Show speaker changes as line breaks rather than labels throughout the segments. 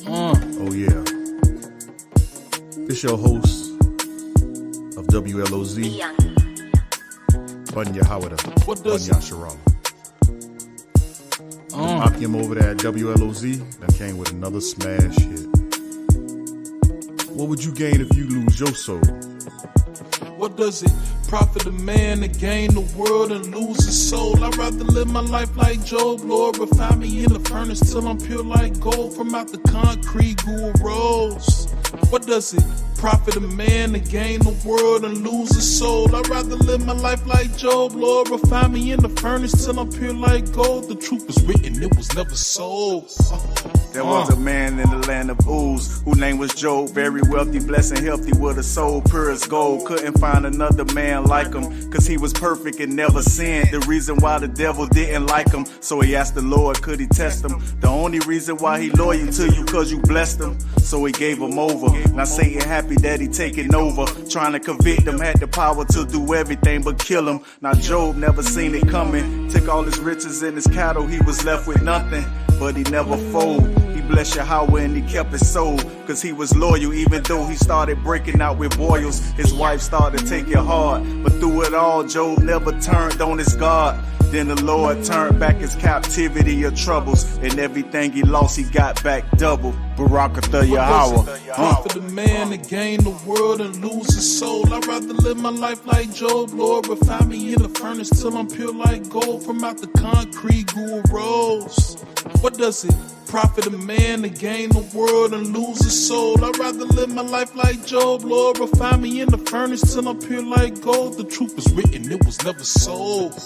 Oh yeah. It's your host of WLOZ, YASHARAHLA. Akim over there at WLOZ that came with another smash hit. What would you gain if you lose your soul?
What does it profit a man to gain the world and lose his soul? I'd rather live my life like Job, Lord, refine me in the furnace till I'm pure like gold. From out the concrete grew a rose. What does it profit a man to gain the world and lose his soul? I'd rather live my life like Job, Lord, refine me in the furnace till I'm pure like gold. The truth was written, it was never sold.
There was a man in the land of Uz, whose name was Job, very wealthy, blessed and healthy, with a soul pure as gold. Couldn't find another man like him, cause he was perfect and never sinned. The reason why the devil didn't like him, so he asked the Lord, could he test him? The only reason why he loyal to you, cause you blessed him, so he gave him over. Now Satan happy that he taking over, trying to convict him, had the power to do everything but kill him. Now Job never seen it coming, took all his riches and his cattle, he was left with nothing, but he never folded. He blessed Yahweh and he kept his soul, cause he was loyal even though he started breaking out with boils. His wife started to take it hard, but through it all Job never turned on his God. Then the Lord turned back his captivity of troubles, and everything he lost he got back double. Barakatha Yahweh.
Profit a man to gain the world and lose his soul. I'd rather live my life like Job, Lord, refine me in the furnace till I'm pure like gold. From out the concrete grew a rose. What does it profit a man to gain the world and lose his soul? I'd rather live my life like Job, Lord, refine me in the furnace till I'm pure like gold. The truth was written, it was never sold.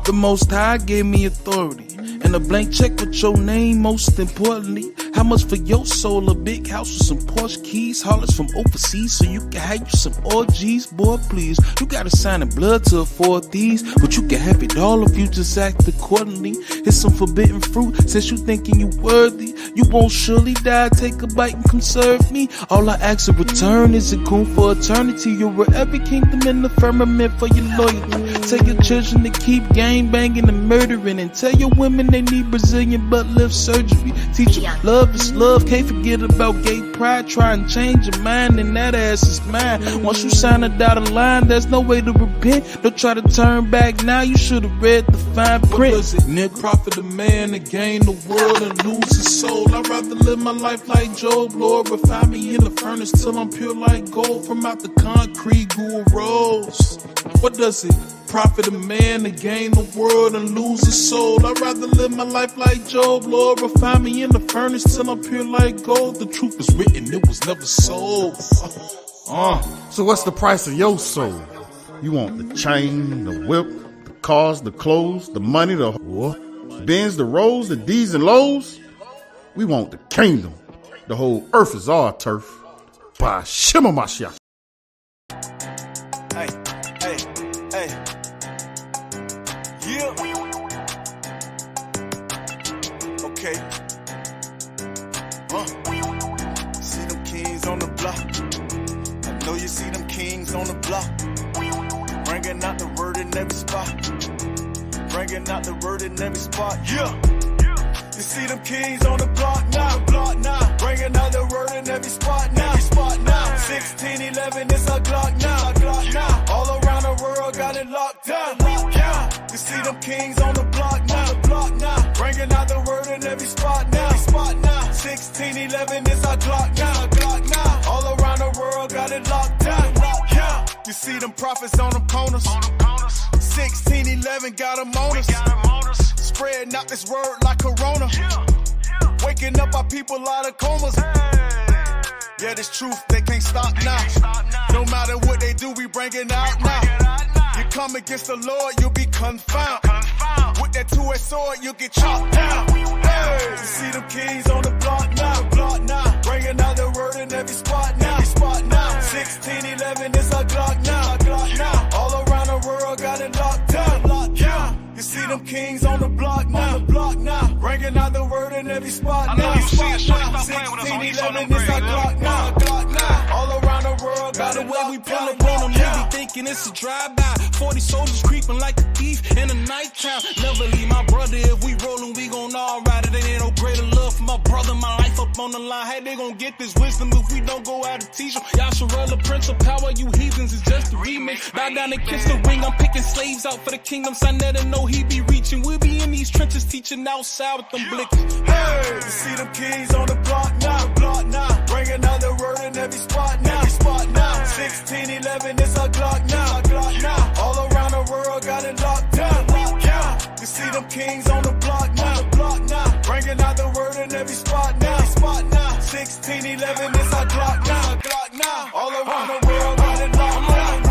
The Most High gave me authority and a blank check with your name, most importantly. How much for your soul? A big house with some Porsche keys, haulers from overseas, so you can have you some orgies. Boy, please, you gotta sign in blood to afford these, but you can have it all if you just act accordingly. Here's some forbidden fruit, since you thinking you worthy. You won't surely die, take a bite and come serve me. All I ask in return is a coon for eternity. You'll rule every kingdom in the firmament for your loyalty. Tell your children to keep gang banging and murdering, and tell your women they need Brazilian butt lift surgery. Teach them love is love, can't forget about gay pride. Try and change your mind and that ass is mine. Once you sign a dotted line, there's no way to repent. Don't try to turn back now, you should have read the fine print. What does it nigga profit a man to gain the world and lose his soul? I'd rather live my life like Job, Lord, refine me in the furnace till I'm pure like gold. From out the concrete grew a rose. What does it profit a man to gain the world and lose his soul? I'd rather live my life like Job, Lord, refine me in the furnace till I'm pure like gold. The truth is written, it was never sold.
So what's the price of your soul? You want the chain, the whip, the cars, the clothes, the money, the Benz, the Rolls, the D's and Lows? We want the kingdom. The whole earth is our turf. By Shema Mashiach.
Hey, hey, hey. Yeah. Okay. See them kings on the block. I know you see them kings on the block. Bringing out the word in every spot. Bringing out the word in every spot. Yeah. You see them kings on the block now. Bringing out the word in every spot now. 1611, it's a Glock now. All around the world got it locked down. You see them kings on the block now. Bringing out the word in every spot now. 1611, it's a Glock now. All around the world got it locked down. You see them prophets on them corners. 1611 got them on us. Spreading out this word like corona. Waking up our people out of comas. Yeah, this truth, they can't stop now. No matter what they do, we bring it out now. You come against the Lord, you'll be confounded. With that two-edged sword, you'll get chopped down. Hey, you see them kings on the block now. Bringing out the word in every spot now. 1611, it's a Glock now. All around the world got it locked down. You see them kings on the block now. Bringing out the word in every spot now. 1611, it's a Glock now. All around the world got it locked down.
pull up on them, you be thinking it's a drive-by. 40 soldiers creeping like a thief in a night town. Never leave my brother, if we rollin', we gon' all ride it. Ain't no greater love for my brother, my life up on the line. How they gon' get this wisdom if we don't go out and teach them? YASHARAHLA, Prince of Power, you heathens, is just a remix. Bow down and kiss the ring, I'm picking slaves out for the kingdom. Son that know he be reaching. We'll be in these trenches teaching outside with them blickers.
Hey, you see them keys on the block now, bring another word in every spot now, 1611, it's our Glock now, all around the world got it locked down. You see them kings on the block now, bring another word in every spot now, 1611, it's our Glock now, all around the world got it locked down.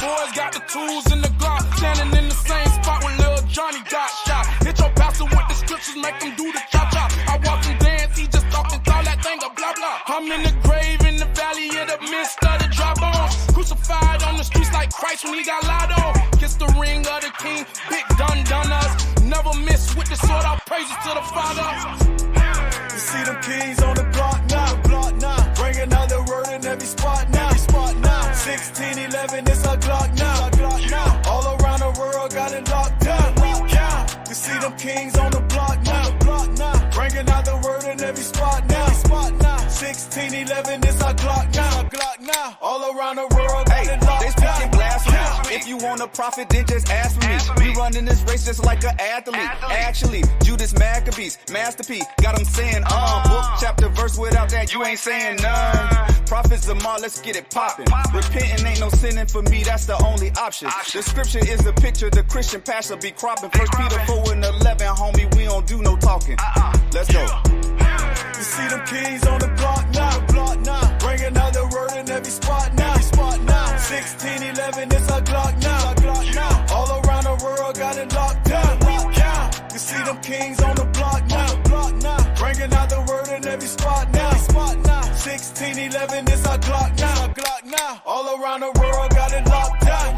Boys got the tools in the Glock, standing in the same spot when Lil Johnny got shot. Hit your pastor with the scriptures, make them do the cha-cha. I watch him dance, he just talking all that thing of blah blah. I'm in the grave in the valley of the midst of the dry bones, crucified on the streets like Christ when he got lied on. Kiss the ring of the king, big done us. Never miss with the sword, all praises to the Father.
You see them keys on the block now, bring another word in every spot now, 1611, it's our Glock now, all around the world got it locked down. You see them kings on the block now, bring another word in every spot now, 1611, it's our Glock now, all around the world got it locked down.
They speaking blasphemy. If you want a prophet, then just ask for me. We running this race just like an athlete. Actually, Judas Maccabees, masterpiece, got them saying book, chapter, verse, without that you ain't saying none. Prophets of Ma, let's get it poppin'. Repenting ain't no sinning for me, that's the only option. The scripture is the picture, the Christian pastor be cropping. 1 Peter 4:11, homie, we don't do no talking. Let's go.
You see them keys on the block now, bring another word in every spot now, 1611, it's our Glock now, all around the world got it locked down. You see them kings on the block now, bring another word in every spot now, 1611, it's our Glock now, all around the world got it locked down.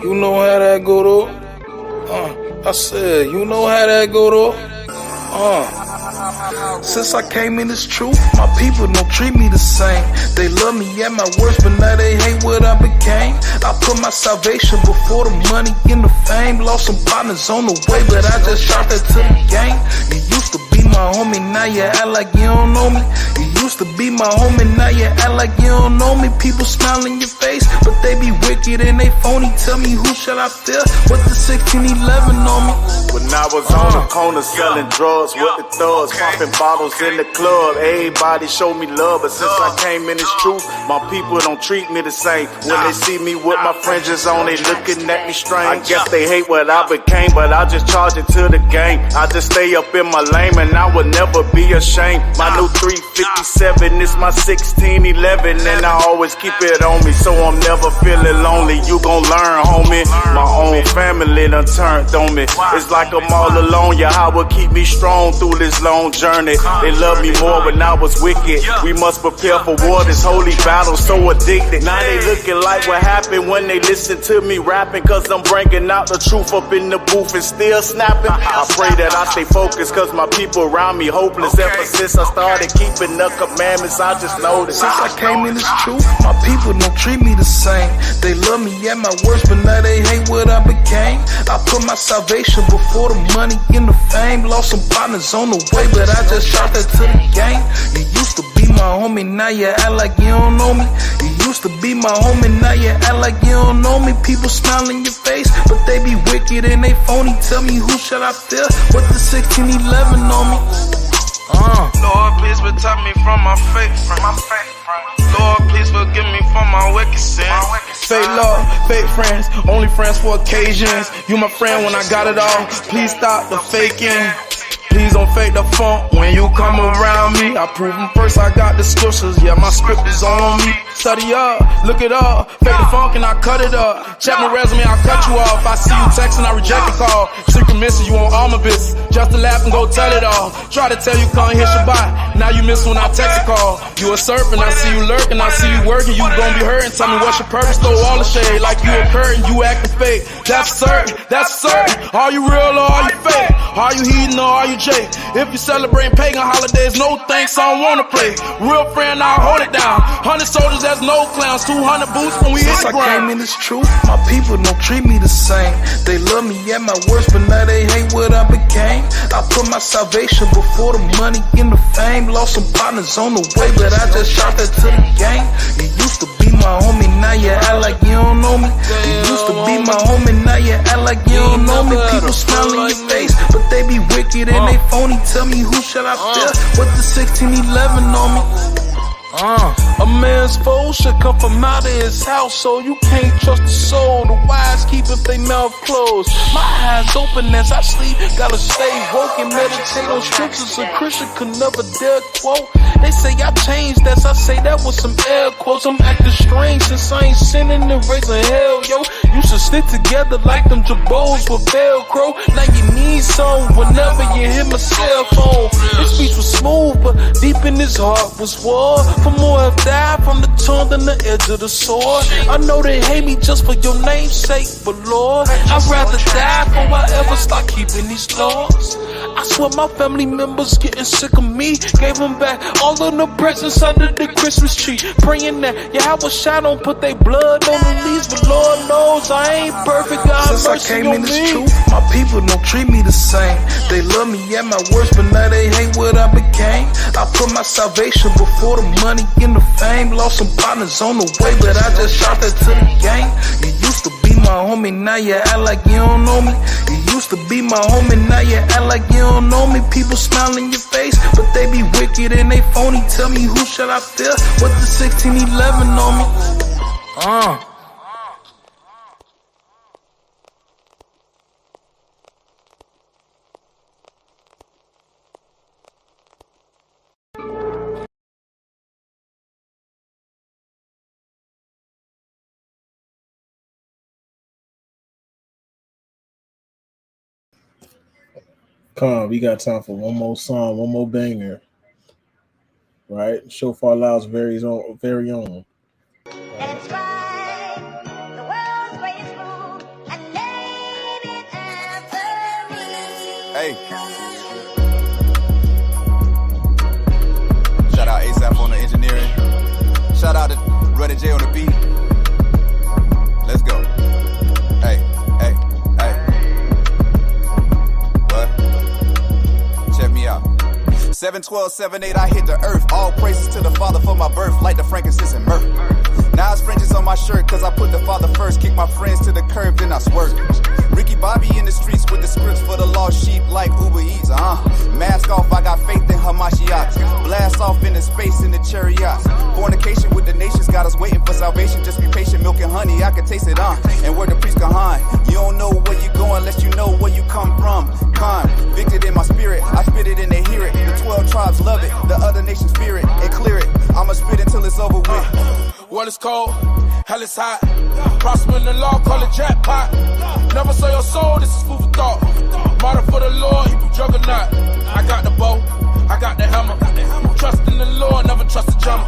You know how that go though? I said, you know how that go though? Since I came in this truth, my people don't treat me the same. They love me at my worst, but now they hate what I became. I put my salvation before the money and the fame. Lost some partners on the way, but I just shot that to the game. You used to be my homie, now you act like you don't know me. You used to be my homie, now you act like you don't know me. People smile in your face, but they be wicked and they phony. Tell me who should I fear? What the 1611 on me?
When I was on the corner selling drugs with the thugs, popping bottles in the club, everybody showed me love. But since I came in this truth, my people don't treat me the same. When they see me with my fringes on, they looking at me strange. I guess they hate what I became, but I just charge it to the game. I just stay up in my lane and I would never be ashamed. My new 357 is my 1611, and I always keep it on me, so I'm never feeling lonely. You gon' learn, homie. My own family done turned on me. It's like I'm all alone. Yahweh keep me strong through this long journey. They love me more when I was wicked. We must prepare for war, this holy battle, so addicted. Now they looking like what happened when they listen to me rapping, cause I'm bringing out the truth up in the booth and still snapping. I pray that I stay focused, cause my people around me hopeless. Ever since I started keeping the commandments, I just noticed.
Since I came in this truth, my people don't treat me the same. They love me at my worst, but now they hate what I became. I put my salvation before the money and the fame. Lost some partners on the way, but I just shot that to the game. You used to be my homie, now you act like you don't know me. You used to be my homie, now you act like you don't know me. People smile in your face, but they be wicked and they phony. Tell me who should I fear? What the 1611 on me?
Lord, please protect me from my fake friends. Lord, please forgive me for my wicked sins.
Fake love, fake friends, only friends for occasions. You my friend when I got it all. Please stop the faking. Please don't fake the funk when you come around me. I prove them first, I got the scriptures. Yeah, my script is on me. Study up, look it up. Fake the funk and I cut it up. Check my resume, I cut you off. I see you texting, I reject the call. Secret message, you want all my business. Just to laugh and go tell it all. Try to tell you can't hit Shabbat. Now you miss when I text a call. You a serpent, I see you lurking, I see you working. You gon' be hurting. Tell me what's your purpose. Throw all the shade like you a curtain. You acting fake. That's certain, that's certain. Are you real or are you fake? Are you heathen or are you Jake? If you celebrating pagan holidays, no thanks, I don't wanna play. Real friend, I'll hold it down. 100 soldiers, there's no clowns. 200 boots when we hit the ground.
Since I came in this truth, my people don't treat me the same. They love me at my worst, but now they hate what I became. I put my salvation before the money and the fame. Lost some partners on the way, but I just shot that to the game. You used to be my homie, now you act like you don't know me. You used to be my homie, now you act like you don't know me. People smile in your face, but they be wicked and they phony. Tell me who should I fear? What the 1611 on me?
A man's foe should come from out of his house, so you can't trust the soul. The wise keep if they mouth closed. My eyes open as I sleep, gotta stay woke and meditate on scriptures a Christian could never dare quote. They say I changed, as I say that was some air quotes. I'm acting strange since I ain't sinning and raising hell, yo. You should stick together like them jabos with Velcro. Now you need some whenever you hear my cell phone. His speech was smooth, but deep in his heart was war. For more have died from the tongue than the edge of the sword. I know they hate me just for your name's sake, but Lord, I'd rather die before I ever start keeping these laws. I swear my family members getting sick of me. Gave them back all of the presents under the Christmas tree. Praying that YASHARAHLA don't put their blood on the leaves, but Lord knows I ain't perfect. God
Since I
mercy
came
on
in this
me.
truth, my people don't treat me the same. They love me at my worst, but now they hate what I became. I put my salvation before the money and the fame. Lost some partners on the way, but I just shot that to the game. You used to be my homie, now you act like you don't know me. You used to be my homie, now you act like you don't know me. People smile in your face, but they be wicked and they phony. Tell me who should I fear? What the 1611 on me?
Come on, we got time for one more song, one more banger. Right? Shofar Loud's very own.
That's right. The world's greatest food, and name it after me.
Hey. Shout out ASAP on the engineering. Shout out to Ruddy J on the beat. Let's go. Hey, hey, hey. What? Check me out. 7-12, 7-8, I hit the earth. All praises to the Father for my birth, like the frankincense and myrrh. Now it's fringes on my shirt, cause I put the Father first. Kick my friends to the curb, then I swerve. Ricky Bobby in the streets with the scripts for the lost sheep like Uber Eats, Mask off, I got faith in Hamashiach. Blast off into space in the chariots. Fornication with the nations got us waiting for salvation. Just be patient, milk and honey, I can taste it And where the priest Kahan, you don't know where you going unless you know where you come from. Convicted in my spirit, I spit it and they hear it. The 12 tribes love it, the other nations fear it and clear it. I'ma spit until it's over with.
Well, it's cold, hell is hot. Prosper in the law, call it jackpot. Never sell your soul, this is food for thought. Martyr for the Lord, Hebrew juggernaut. I got the bow, I got the hammer. Trust in the Lord, never trust the drummer.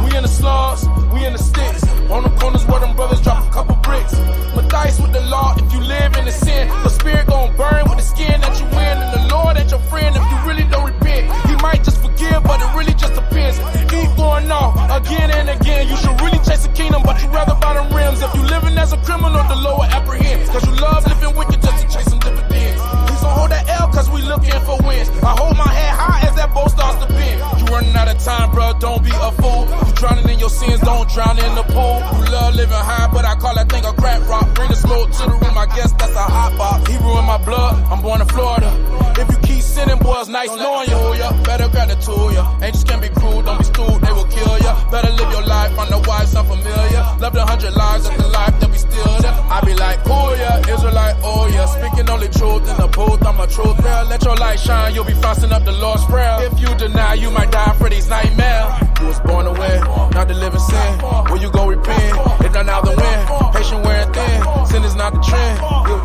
We in the slums, we in the sticks. On the corners where them brothers drop a couple bricks. Matthias with the law, if you live in the sin, the spirit gon' burn with the skin that you win. And the Lord ain't your friend if you really don't repent. He might just forgive, but it really just depends. Keep going off again and again. You should really chase the kingdom, but you rather buy them rims. If you living as a criminal, the lower apprehend. Cause you love living wicked just to chase some dividends. Please don't hold that L cause we looking for wins. I hold my head high as that boat starts to bend. You running out of time, bro, don't be a fool. You drowning in your sins, don't drown in the pool. You love living high, but I call that thing a crap rock. Bring the smoke to the room, I guess that's a hot box. Hebrew in my blood, I'm born in Florida. If you keep sinning, boy, it's nice knowing you. Better grab the tool, Angels can be cruel, don't be stupid, they will kill ya. Better live your life, find the wise, unfamiliar. Love the 100 lives of the life that we still there. I be like, oh yeah, Israelite, oh yeah. Speaking only only truth in the booth, I'm a truth bearer. Let your light shine, you'll be frosting up the Lord's Prayer. If you deny, you might die for these nightmares. You was born to win, not to live in sin. When you go repent, if not now the win. Patient wearing thin, sin is not the trend. You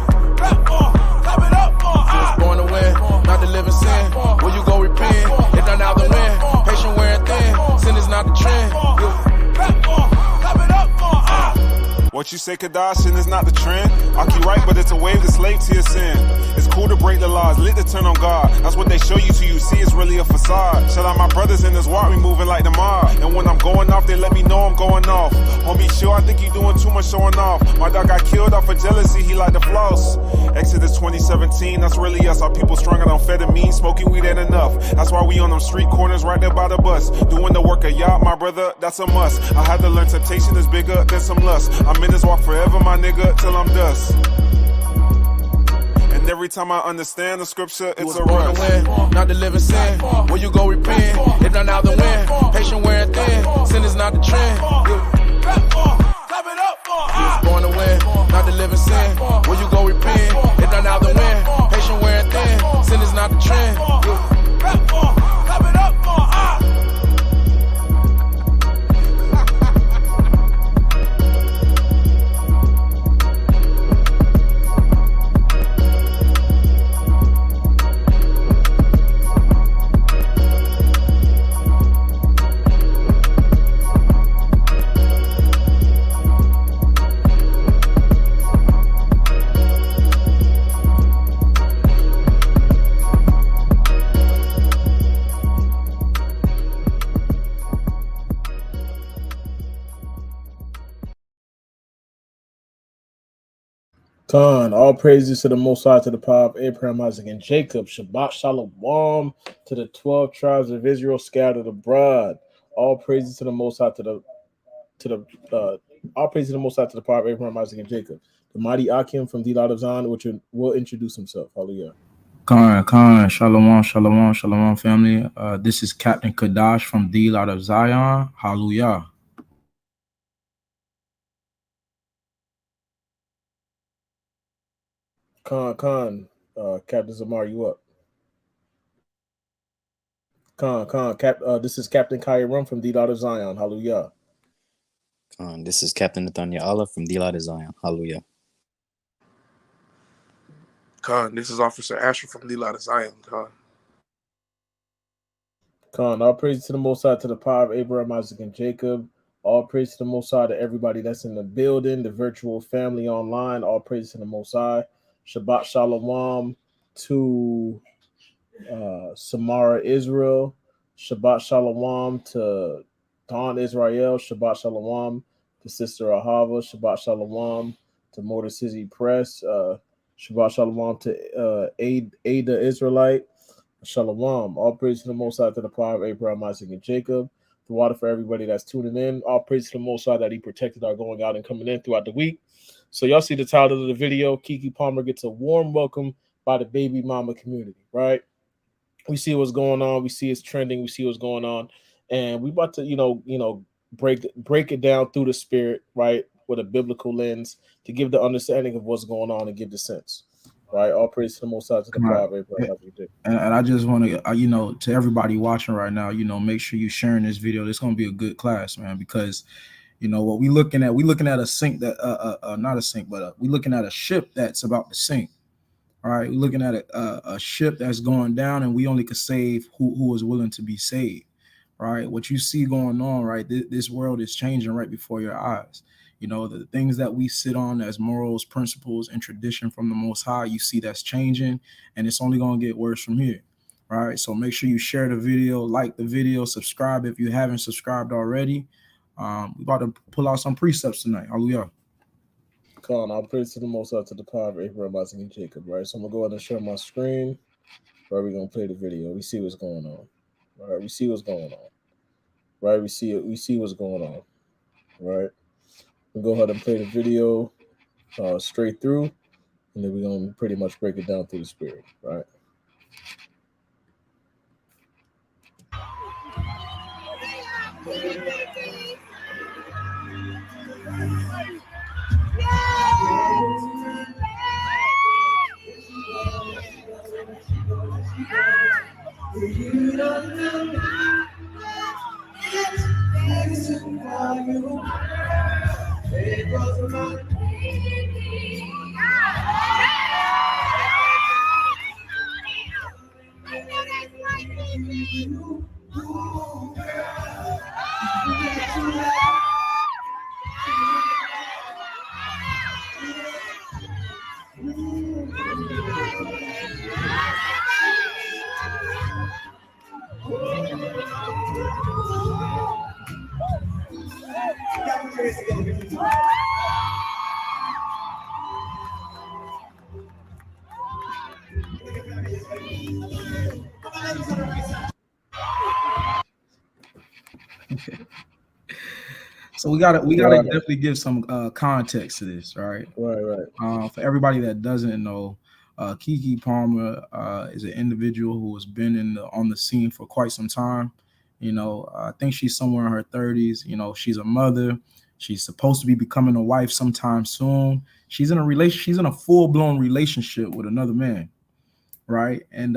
was born to win, not to live in sin. When you go repent, if not now the win. Patient wearing thin, sin is not the trend.
What you say, Kardashian, is not the trend. I'll keep right, but it's a wave that's slave to your sin. It's cool to break the laws, lit to turn on God. That's what they show you till you see it's really a facade. Shout out my brothers in this walk, we moving like the mob. And when I'm going off, they let me know I'm going off. Homie, chill, I think you doing too much showing off. My dog got killed off of jealousy, he like to floss. Exodus 2017, that's really us. Our people strung out on amphetamine, smoking weed ain't enough. That's why we on them street corners right there by the bus. Doing the work of y'all, my brother, that's a must. I had to learn temptation is bigger than some lust. I'm in this walk forever, my nigga, till I'm dust. And every time I understand the scripture, it's a rush.
Win, not to live in sin. When you go repent, if not now the win. Patient wearing thin, sin is not the trend. You was born to win, not to live in sin. When you go repent, if not now the win. Patient wearing thin, sin is not the trend.
Khan, all praises to the Most High, to the power of Abraham, Isaac, and Jacob. Shabbat Shalom to the 12 tribes of Israel scattered abroad. All praises to the Most High, all praises to the Most High, to the power of Abraham, Isaac, and Jacob. The mighty Akim from the Lot of Zion, which will introduce himself. Hallelujah.
Khan, shalom, family. This is Captain Kadash from the Lot of Zion. Hallelujah.
Captain Zamar, you up? This is Captain Kairam from the Lot of Zion. Hallelujah.
This is Captain Nathaniel Allah from the Lot of Zion. Hallelujah.
This is Officer Asher from the Lot of Zion.
All praise to the Most High, to the power of Abraham, Isaac, and Jacob. All praise to the Most High, to everybody that's in the building, the virtual family online. All praise to the Most High. Shabbat Shalom to Samara Israel. Shabbat Shalom to Dawn Israel. Shabbat Shalom to Sister Ahava. Shabbat Shalom to Motor City Press. Shabbat Shalom to Ada Israelite. Shalom. All praise to the Most High, to the power of Abraham, Isaac, and Jacob. The water for everybody that's tuning in. All praise to the Most High that He protected our going out and coming in throughout the week. So y'all see the title of the video. Keke Palmer gets a warm welcome by the Babymama community, right? We see what's going on. We see it's trending. We see what's going on. And we about to, break it down through the spirit, right? With a biblical lens to give the understanding of what's going on and give the sense. Right, all praise to the Most High, to the power of Abraham.
And I just want to, to everybody watching right now, make sure you sharing this video. This is going to be a good class, man, because, what we looking at a sink that, not a sink, but we looking at a ship that's about to sink. All right, we're looking at a ship that's going down, and we only could save who is willing to be saved. Right, what you see going on, right? This world is changing right before your eyes. The things that we sit on as morals, principles, and tradition from the Most High, you see that's changing, and it's only going to get worse from here. All right, so make sure you share the video, like the video, subscribe if you haven't subscribed already. We're about to pull out some precepts tonight. Hallelujah.
I'll praise to the Most High, to the power of Abraham, Isaac, and Jacob. Right, so I'm gonna go ahead and share my screen. Right, we're gonna play the video. We see what's going on. All right, we see what's going on. Right, we see what's going on. Right. We'll go ahead and play the video straight through, and then we're going to pretty much break it down through the spirit, right? You don't know it's for you. It was my
So we gotta definitely give some context to this, right?
Right.
For everybody that doesn't know, Keke Palmer is an individual who has been on the scene for quite some time. You know, I think she's somewhere in her 30s. You know, she's a mother. She's supposed to be becoming a wife sometime soon. She's in a full-blown relationship with another man, right? And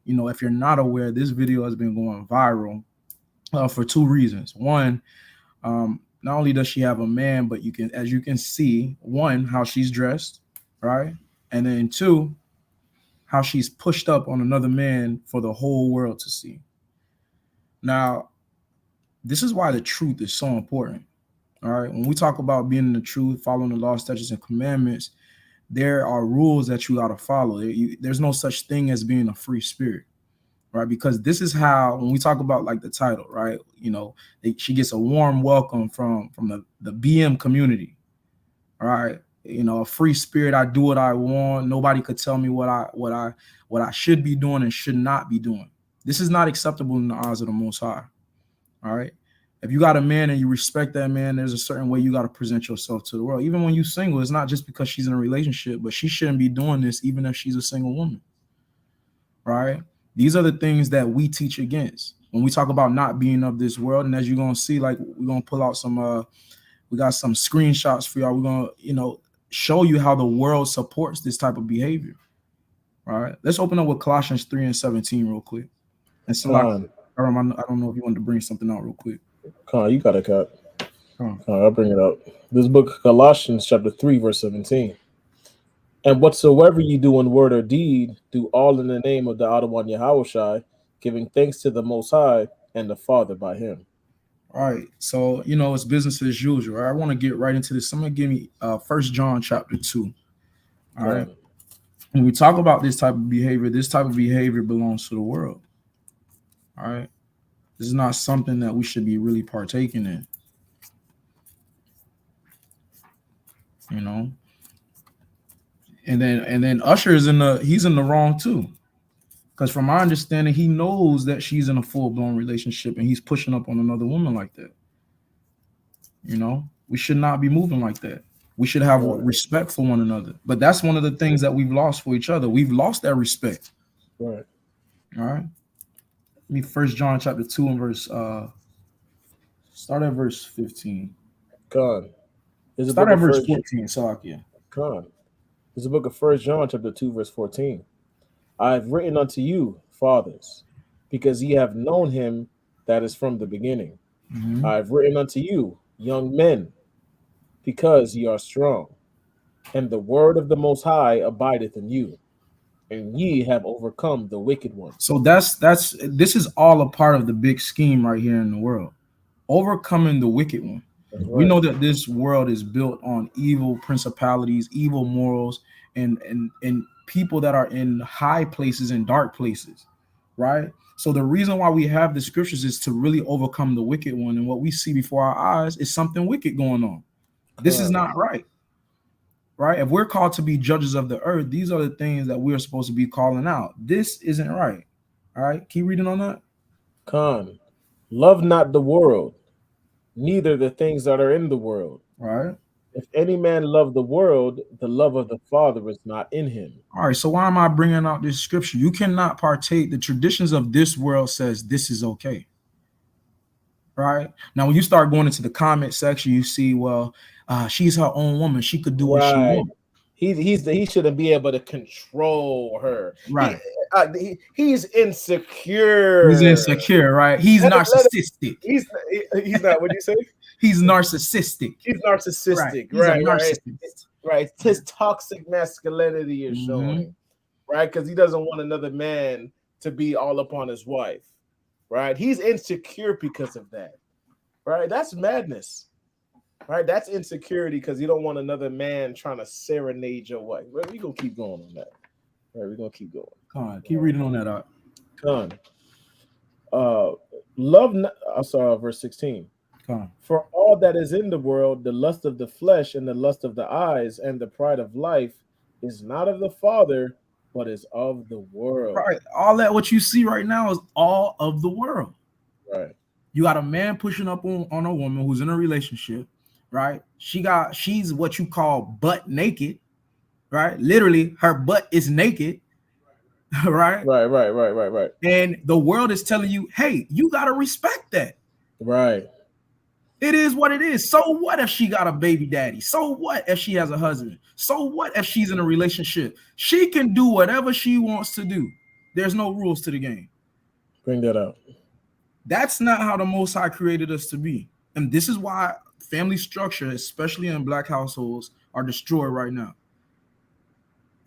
you know, if you're not aware, this video has been going viral for two reasons. One, not only does she have a man, but as you can see, one, how she's dressed, right? And then two, how she's pushed up on another man for the whole world to see. Now, this is why the truth is so important. All right. When we talk about being in the truth, following the law, statutes, and commandments, there are rules that you got to follow. There's no such thing as being a free spirit, right? Because this is how, when we talk about like the title, right? You know, she gets a warm welcome from the BM community, all right? You know, a free spirit. I do what I want. Nobody could tell me what I should be doing and should not be doing. This is not acceptable in the eyes of the Most High. All right. If you got a man and you respect that man, there's a certain way you got to present yourself to the world. Even when you're single, it's not just because she's in a relationship, but she shouldn't be doing this even if she's a single woman. Right. These are the things that we teach against when we talk about not being of this world. And as you're going to see, like, we're going to pull out some, we got some screenshots for y'all. We're going to, you know, show you how the world supports this type of behavior. All right. Let's open up with Colossians 3:17 real quick. And so I don't know if you wanted to bring something out real quick.
You got it, Cut. I'll bring it up. This book, Colossians chapter 3, verse 17. And whatsoever you do in word or deed, do all in the name of the Adonai Yahushai, giving thanks to the Most High and the Father by him.
All right. So, you know, it's business as usual. Right? I want to get right into this. Someone give me 1 John chapter 2. All right. When we talk about this type of behavior belongs to the world. All right. This is not something that we should be really partaking in. You know. And then Usher he's in the wrong too. Because from my understanding, he knows that she's in a full-blown relationship and he's pushing up on another woman like that. You know, we should not be moving like that. We should have respect for one another. But that's one of the things that we've lost for each other. We've lost that respect.
Right.
All right. Let me 1 John chapter 2 and verse start at verse 15.
Start
at verse 14, Salakia.
There's a book of 1 John chapter 2, verse 14. I have written unto you, fathers, because ye have known him that is from the beginning.
Mm-hmm.
I have written unto you, young men, because ye are strong, and the word of the Most High abideth in you, and ye have overcome the wicked one.
So this is all a part of the big scheme right here in the world, overcoming the wicked one. Right. We know that this world is built on evil principalities, evil morals, and people that are in high places and dark places, right? So the reason why we have the scriptures is to really overcome the wicked one, and what we see before our eyes is something wicked going on. This is not right. Right? If we're called to be judges of the earth, these are the things that we're supposed to be calling out. This isn't right. All right, keep reading on that.
Love not the world, neither the things that are in the world.
Right.
If any man love the world, the love of the Father is not in him.
All right, so why am I bringing out this scripture? You cannot partake. The traditions of this world says this is okay. Right? Now, when you start going into the comment section, you see, well, she's her own woman. She could do what she wants.
he shouldn't be able to control her.
Right.
He's insecure.
He's insecure, right? He's narcissistic.
He's not. What do you say?
He's narcissistic.
He's narcissistic.
He's a
Right.
narcissist.
Right. His toxic masculinity is showing. Right, because he doesn't want another man to be all upon his wife. Right, he's insecure because of that. Right, that's madness. Right, that's insecurity because you don't want another man trying to serenade your wife. Right, we're gonna keep going on that. Right, we're gonna keep going.
Come on, keep reading on that out.
Come on. I saw verse 16.
Come on.
For all that is in the world, the lust of the flesh and the lust of the eyes and the pride of life is not of the Father, but is of the world.
Right. All that what you see right now is all of the world.
Right.
You got a man pushing up on a woman who's in a relationship, right? She's what you call butt naked, right? Literally, her butt is naked, right?
Right.
And the world is telling you, hey, you gotta respect that.
Right.
It is what it is. So what if she got a baby daddy? So what if she has a husband? So what if she's in a relationship? She can do whatever she wants to do. There's no rules to the game.
Bring that up.
That's not how the Most High created us to be. And this is why family structure, especially in Black households, are destroyed right now.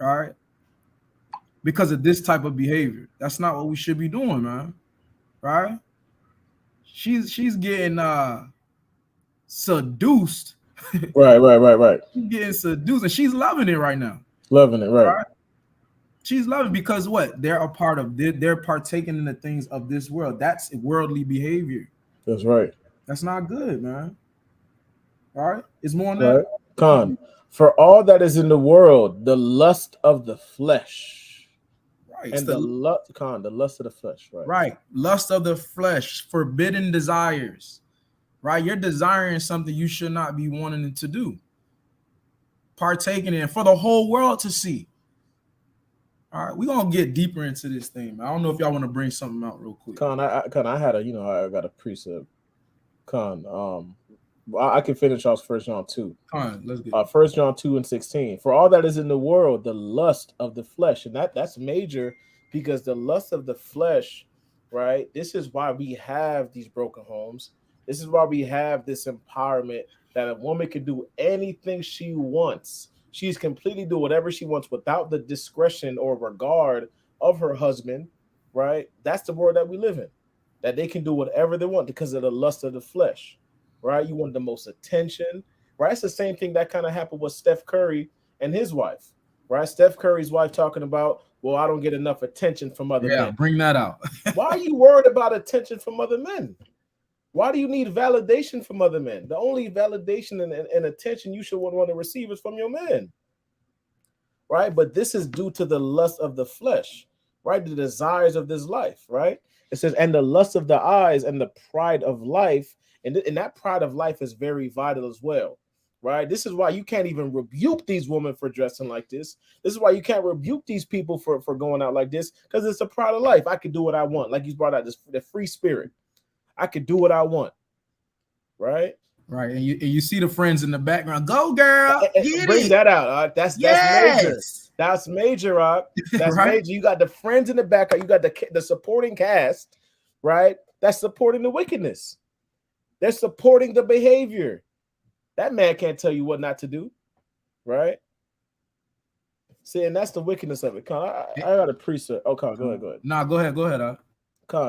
All right? Because of this type of behavior. That's not what we should be doing, man. Right? She's getting seduced.
Right.
She's getting seduced, and she's loving it right now.
Loving it, right?
She's loving because what? They're a part of. They're partaking in the things of this world. That's worldly behavior.
That's right.
That's not good, man. All right, it's more on
Right.
that.
Con. For all that is in the world, the lust of the flesh,
Right.
and the lust of the flesh, right?
Right. Lust of the flesh, forbidden desires. Right. You're desiring something you should not be wanting to do. Partaking in for the whole world to see. All right, we're gonna get deeper into this thing, man. I don't know if y'all want to bring something out real quick.
I had a, I got a precept. I can finish off 1 John 2.
Let's get
1 John 2:16. For all that is in the world, the lust of the flesh, and that's major because the lust of the flesh, right? This is why we have these broken homes. This is why we have this empowerment that a woman can do anything she wants. She's completely do whatever she wants without the discretion or regard of her husband, right? That's the world that we live in, that they can do whatever they want because of the lust of the flesh, right? You want the most attention, right? It's the same thing that kind of happened with Steph Curry and his wife, right? Steph Curry's wife talking about, well, I don't get enough attention from other men.
Bring that out.
Why are you worried about attention from other men? Why do you need validation from other men? The only validation and attention you should want to receive is from your man, right? But this is due to the lust of the flesh, right? The desires of this life, right? It says, and the lust of the eyes and the pride of life, and that pride of life is very vital as well, right? This is why you can't even rebuke these women for dressing like this. This is why you can't rebuke these people for going out like this, because it's a pride of life. I can do what I want, like you brought out the free spirit. I could do what I want, right?
Right, and you see the friends in the background. Go, girl!
Bring that out. That's major. That's major, Rock. That's
Right?
major. You got the friends in the background. You got the supporting cast, right? That's supporting the wickedness. They're supporting the behavior. That man can't tell you what not to do, right? See, and that's the wickedness of it. I got a precept. Oh, go ahead.
Nah, go ahead.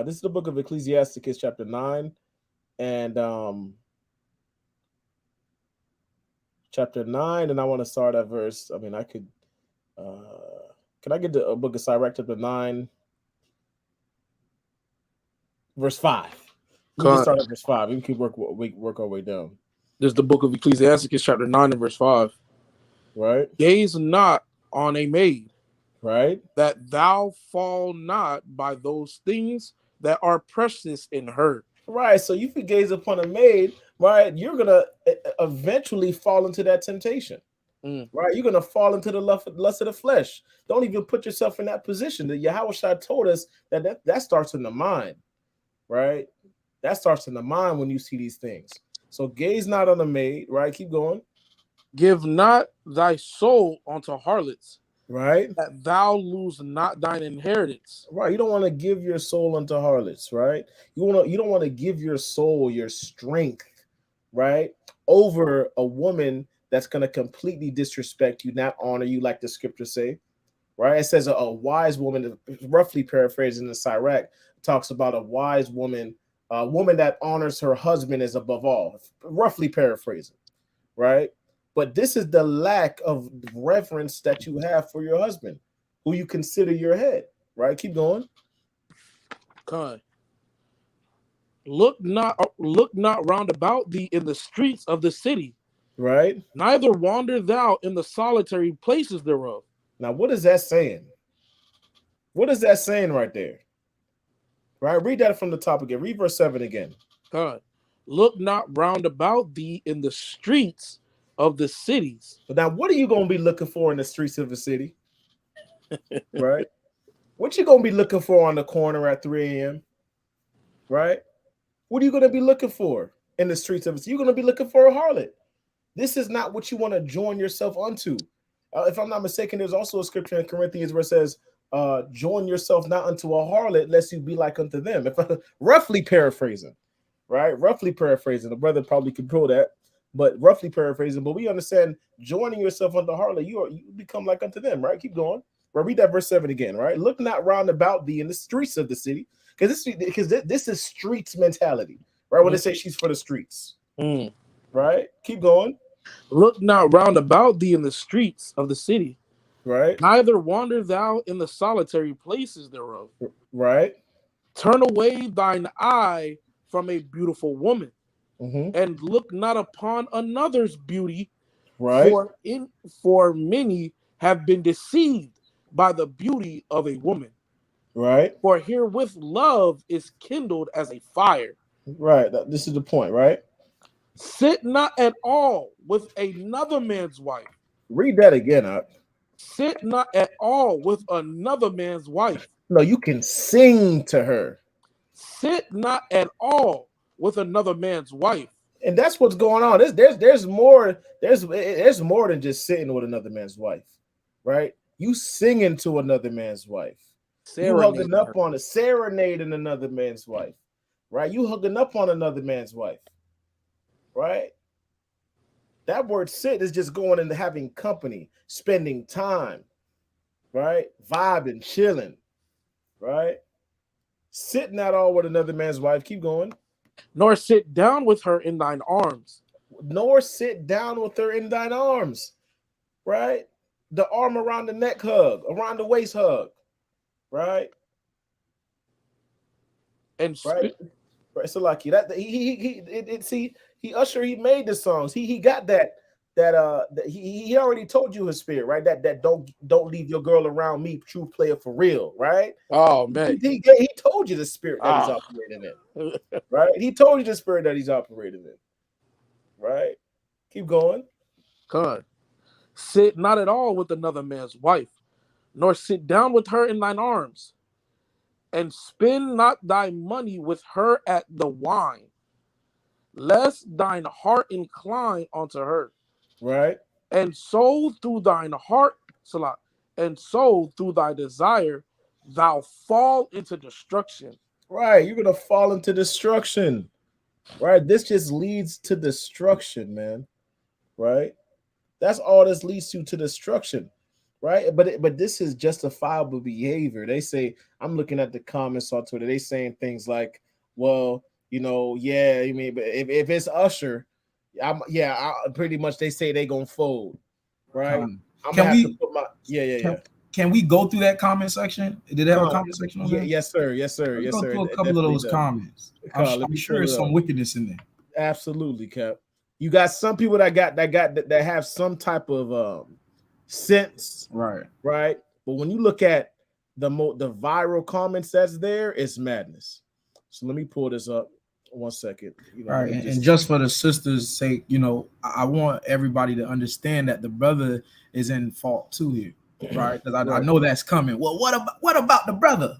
This is the book of Ecclesiasticus, chapter 9, and chapter 9, and I want to start at verse. I mean, I could. Can I get the book of Sirach, chapter 9, verse 5? We can start at verse 5. We can work our way down.
There's the book of Ecclesiasticus, chapter 9, and verse 5.
Right.
Gaze not on a maid,
right,
that thou fall not by those things that are precious in her.
Right. So you can gaze upon a maid, right? You're gonna eventually fall into that temptation, right? You're gonna fall into the lust of the flesh. Don't even put yourself in that position. The Yahawashi told us that starts in the mind, right? That starts in the mind when you see these things. So gaze not on the maid, right? Keep going.
Give not thy soul unto harlots,
right?
that thou lose not thine inheritance.
Right. You don't want to give your soul unto harlots, right? You don't want to give your soul, your strength, right, over a woman that's going to completely disrespect you, not honor you, like the scriptures say, right? It says a wise woman, roughly paraphrasing the Sirach, talks about a wise woman, a woman that honors her husband is above all, roughly paraphrasing, right? But this is the lack of reverence that you have for your husband, who you consider your head, right? Keep going.
Con. Look not round about thee in the streets of the city,
right?
Neither wander thou in the solitary places thereof.
Now, what is that saying? What is that saying right there? Right? Read that from the top again. Read verse 7 again.
God, look not round about thee in the streets of the cities.
But now, what are you going to be looking for in the streets of the city? Right? What you going to be looking for on the corner at 3 a.m.? Right? What are you going to be looking for in the streets of the city? You're going to be looking for a harlot. This is not what you want to join yourself unto. If I'm not mistaken, there's also a scripture in Corinthians where it says, join yourself not unto a harlot, lest you be like unto them. If roughly paraphrasing, right? Roughly paraphrasing. The brother probably could pull that, but roughly paraphrasing. But we understand joining yourself unto harlot, you become like unto them, right? Keep going. Right, read that verse 7 again, right? Look not round about thee in the streets of the city, because this is streets mentality, right? When they say she's for the streets, right? Keep going.
Look not round about thee in the streets of the city,
right?
Neither wander thou in the solitary places thereof,
right?
Turn away thine eye from a beautiful woman, and look not upon another's beauty,
right?
For many have been deceived by the beauty of a woman,
right?
For herewith love is kindled as a fire,
right? This is the point, right?
Sit not at all with another man's wife.
Read that again,
Sit not at all with another man's wife.
No, you can sing to her.
Sit not at all with another man's wife.
And that's what's going on. There's more than just sitting with another man's wife, right? You singing to another man's wife. You hugging up on a serenading another man's wife, right? You hugging up on another man's wife, right? That word sit is just going into having company, spending time, right? Vibing, chilling, right? Sitting at all with another man's wife. Keep going.
Nor sit down with her in thine arms.
Nor sit down with her in thine arms, right? The arm around the neck hug, around the waist hug, right?
And
right. So like that he made the songs. He got that he already told you his spirit, right? That don't leave your girl around me, true player for real, right?
Oh man,
he told you the spirit that he's operating in, right? He told you the spirit that he's operating in, right? Keep going.
God, sit not at all with another man's wife, nor sit down with her in thine arms, and spend not thy money with her at the wine, lest thine heart incline unto her.
Right.
And so through thine heart, Salah, and so through thy desire, thou fall into destruction.
Right. You're gonna fall into destruction. Right. This just leads to destruction, man. Right. That's all this leads to destruction. Right. But this is justifiable behavior. They say, I'm looking at the comments on Twitter, they saying things like, well, yeah, I mean, but if it's Usher, pretty much they say they gonna fold, right?
Can we go through that comment section? Did they have a comment section on that?
Yes, sir. Let's
go through a couple of those comments. I'm sure there's some wickedness in there.
Absolutely, Cap. You got some people that have some type of sense,
right?
But when you look at the viral comments that's there, it's madness. So let me pull this up. 1 second.
Right. And just for the sisters' sake, I want everybody to understand that the brother is in fault too here, right? Because I know that's coming. Well, what about the brother?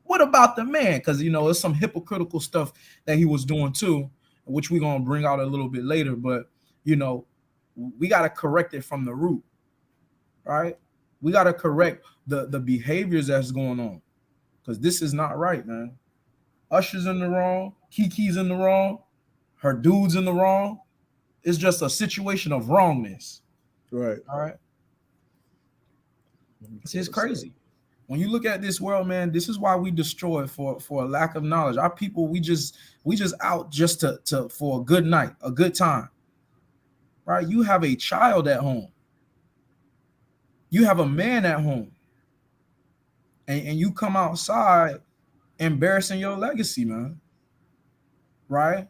What about the man? Because there's some hypocritical stuff that he was doing too, which we're gonna bring out a little bit later. But we got to correct it from the root, right? We got to correct the behaviors that's going on, because this is not right, man. Usher's in the wrong, Keke's in the wrong, her dude's in the wrong. It's just a situation of wrongness.
Right.
All right. It's crazy. When you look at this world, man, this is why we destroy it for a lack of knowledge. Our people, we just out just to for a good night, a good time. Right? You have a child at home. You have a man at home. And you come outside embarrassing your legacy, man. Right?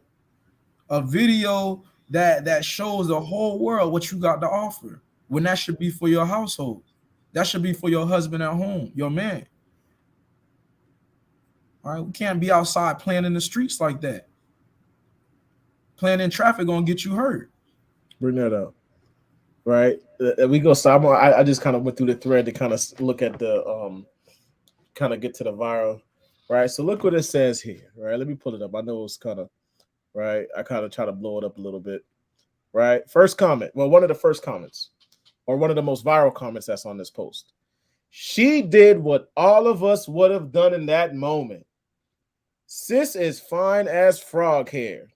A video that shows the whole world what you got to offer, when that should be for your household. That should be for your husband at home, your man. All right, we can't be outside playing in the streets like that. Playing in traffic gonna get you hurt.
Bring that up, right? We go. So I just kind of went through the thread to kind of look at the kind of get to the viral, right? So look what it says here, right? Let me pull it up. I know it's kind of right. I kind of try to blow it up a little bit, right? First comment. Well, one of the first comments. Or one of the most viral comments that's on this post. She did what all of us would have done in that moment. Sis is fine as frog hair.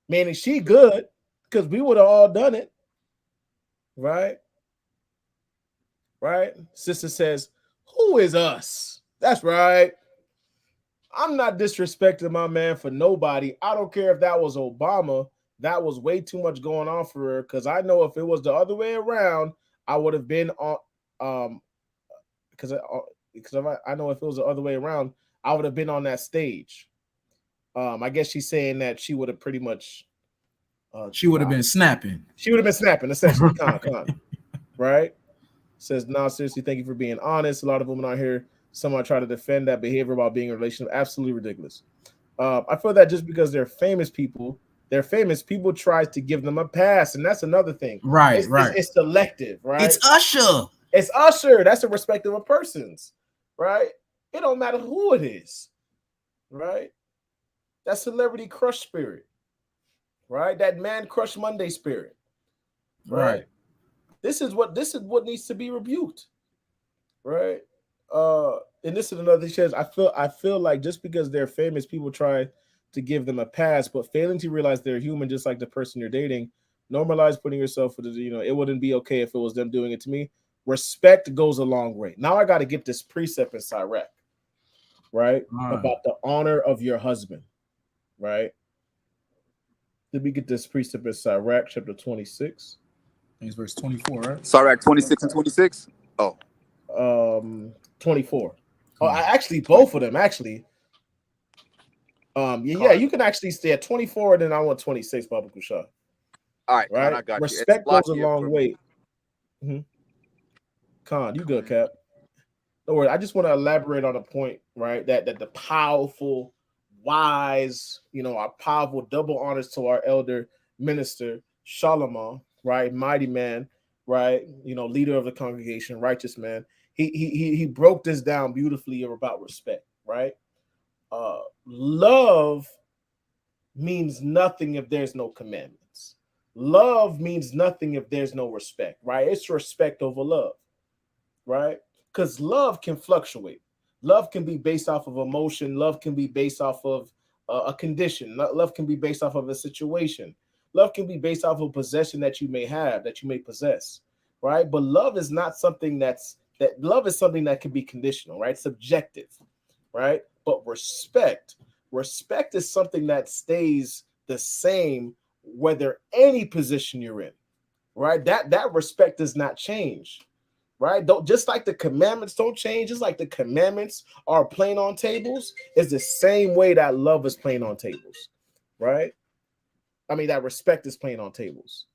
Meaning she good, because we would have all done it. Right? Right? Sister says, who is us? That's right. I'm not disrespecting my man for nobody. I don't care if that was Obama. That was way too much going on for her, because I know if it was the other way around, I would have been on because I know if it was the other way around, I would have been on that stage. I guess she's saying that she would have pretty much
she would have been snapping.
She would have been snapping, essentially. Right? Says, nah, seriously, thank you for being honest. A lot of women out here, someone try to defend that behavior while being in a relationship. Absolutely ridiculous. I feel that just because they're famous people tries to give them a pass, and that's another thing.
Right,
it's selective, right?
It's Usher.
It's Usher. That's a respect of a person's, right? It don't matter who it is, right? That celebrity crush spirit, right? That man crush Monday spirit, right? This is what needs to be rebuked, right? And this is another thing. She says, I feel like just because they're famous, people try to give them a pass, but failing to realize they're human, just like the person you're dating. Normalize putting yourself for the, it wouldn't be okay if it was them doing it to me. Respect goes a long way. Now I got to get this precept in Sirach, right? About the honor of your husband, right? Did we get this precept in Sirach chapter 26?
I think it's verse 24, right?
Sirach 26 and 26? Oh.
24. Oh, actually, both of them, actually. Yeah, you can actually stay at 24, and then I want 26, Baba Kusha.
All right,
right.
I got
Respect
you.
goes a long way. Con, you good, Cap? Don't worry. I just want to elaborate on a point, right? That the powerful, wise, our powerful double honors to our elder minister Shalom, right? Mighty man, right? Leader of the congregation, righteous man. He broke this down beautifully about respect, right? Love means nothing if there's no commandments. Love means nothing if there's no respect, right? It's respect over love, right? Because love can fluctuate. Love can be based off of emotion. Love can be based off of a condition. Love can be based off of a situation. Love can be based off of a possession that you may have, that you may possess, right? But love is not something love is something that can be conditional, right? Subjective, right? But respect is something that stays the same whether any position you're in, right? That respect does not change, right? Just like the commandments don't change, just like the commandments are plain on tables, is the same way that love is plain on tables, right? I mean, that respect is plain on tables,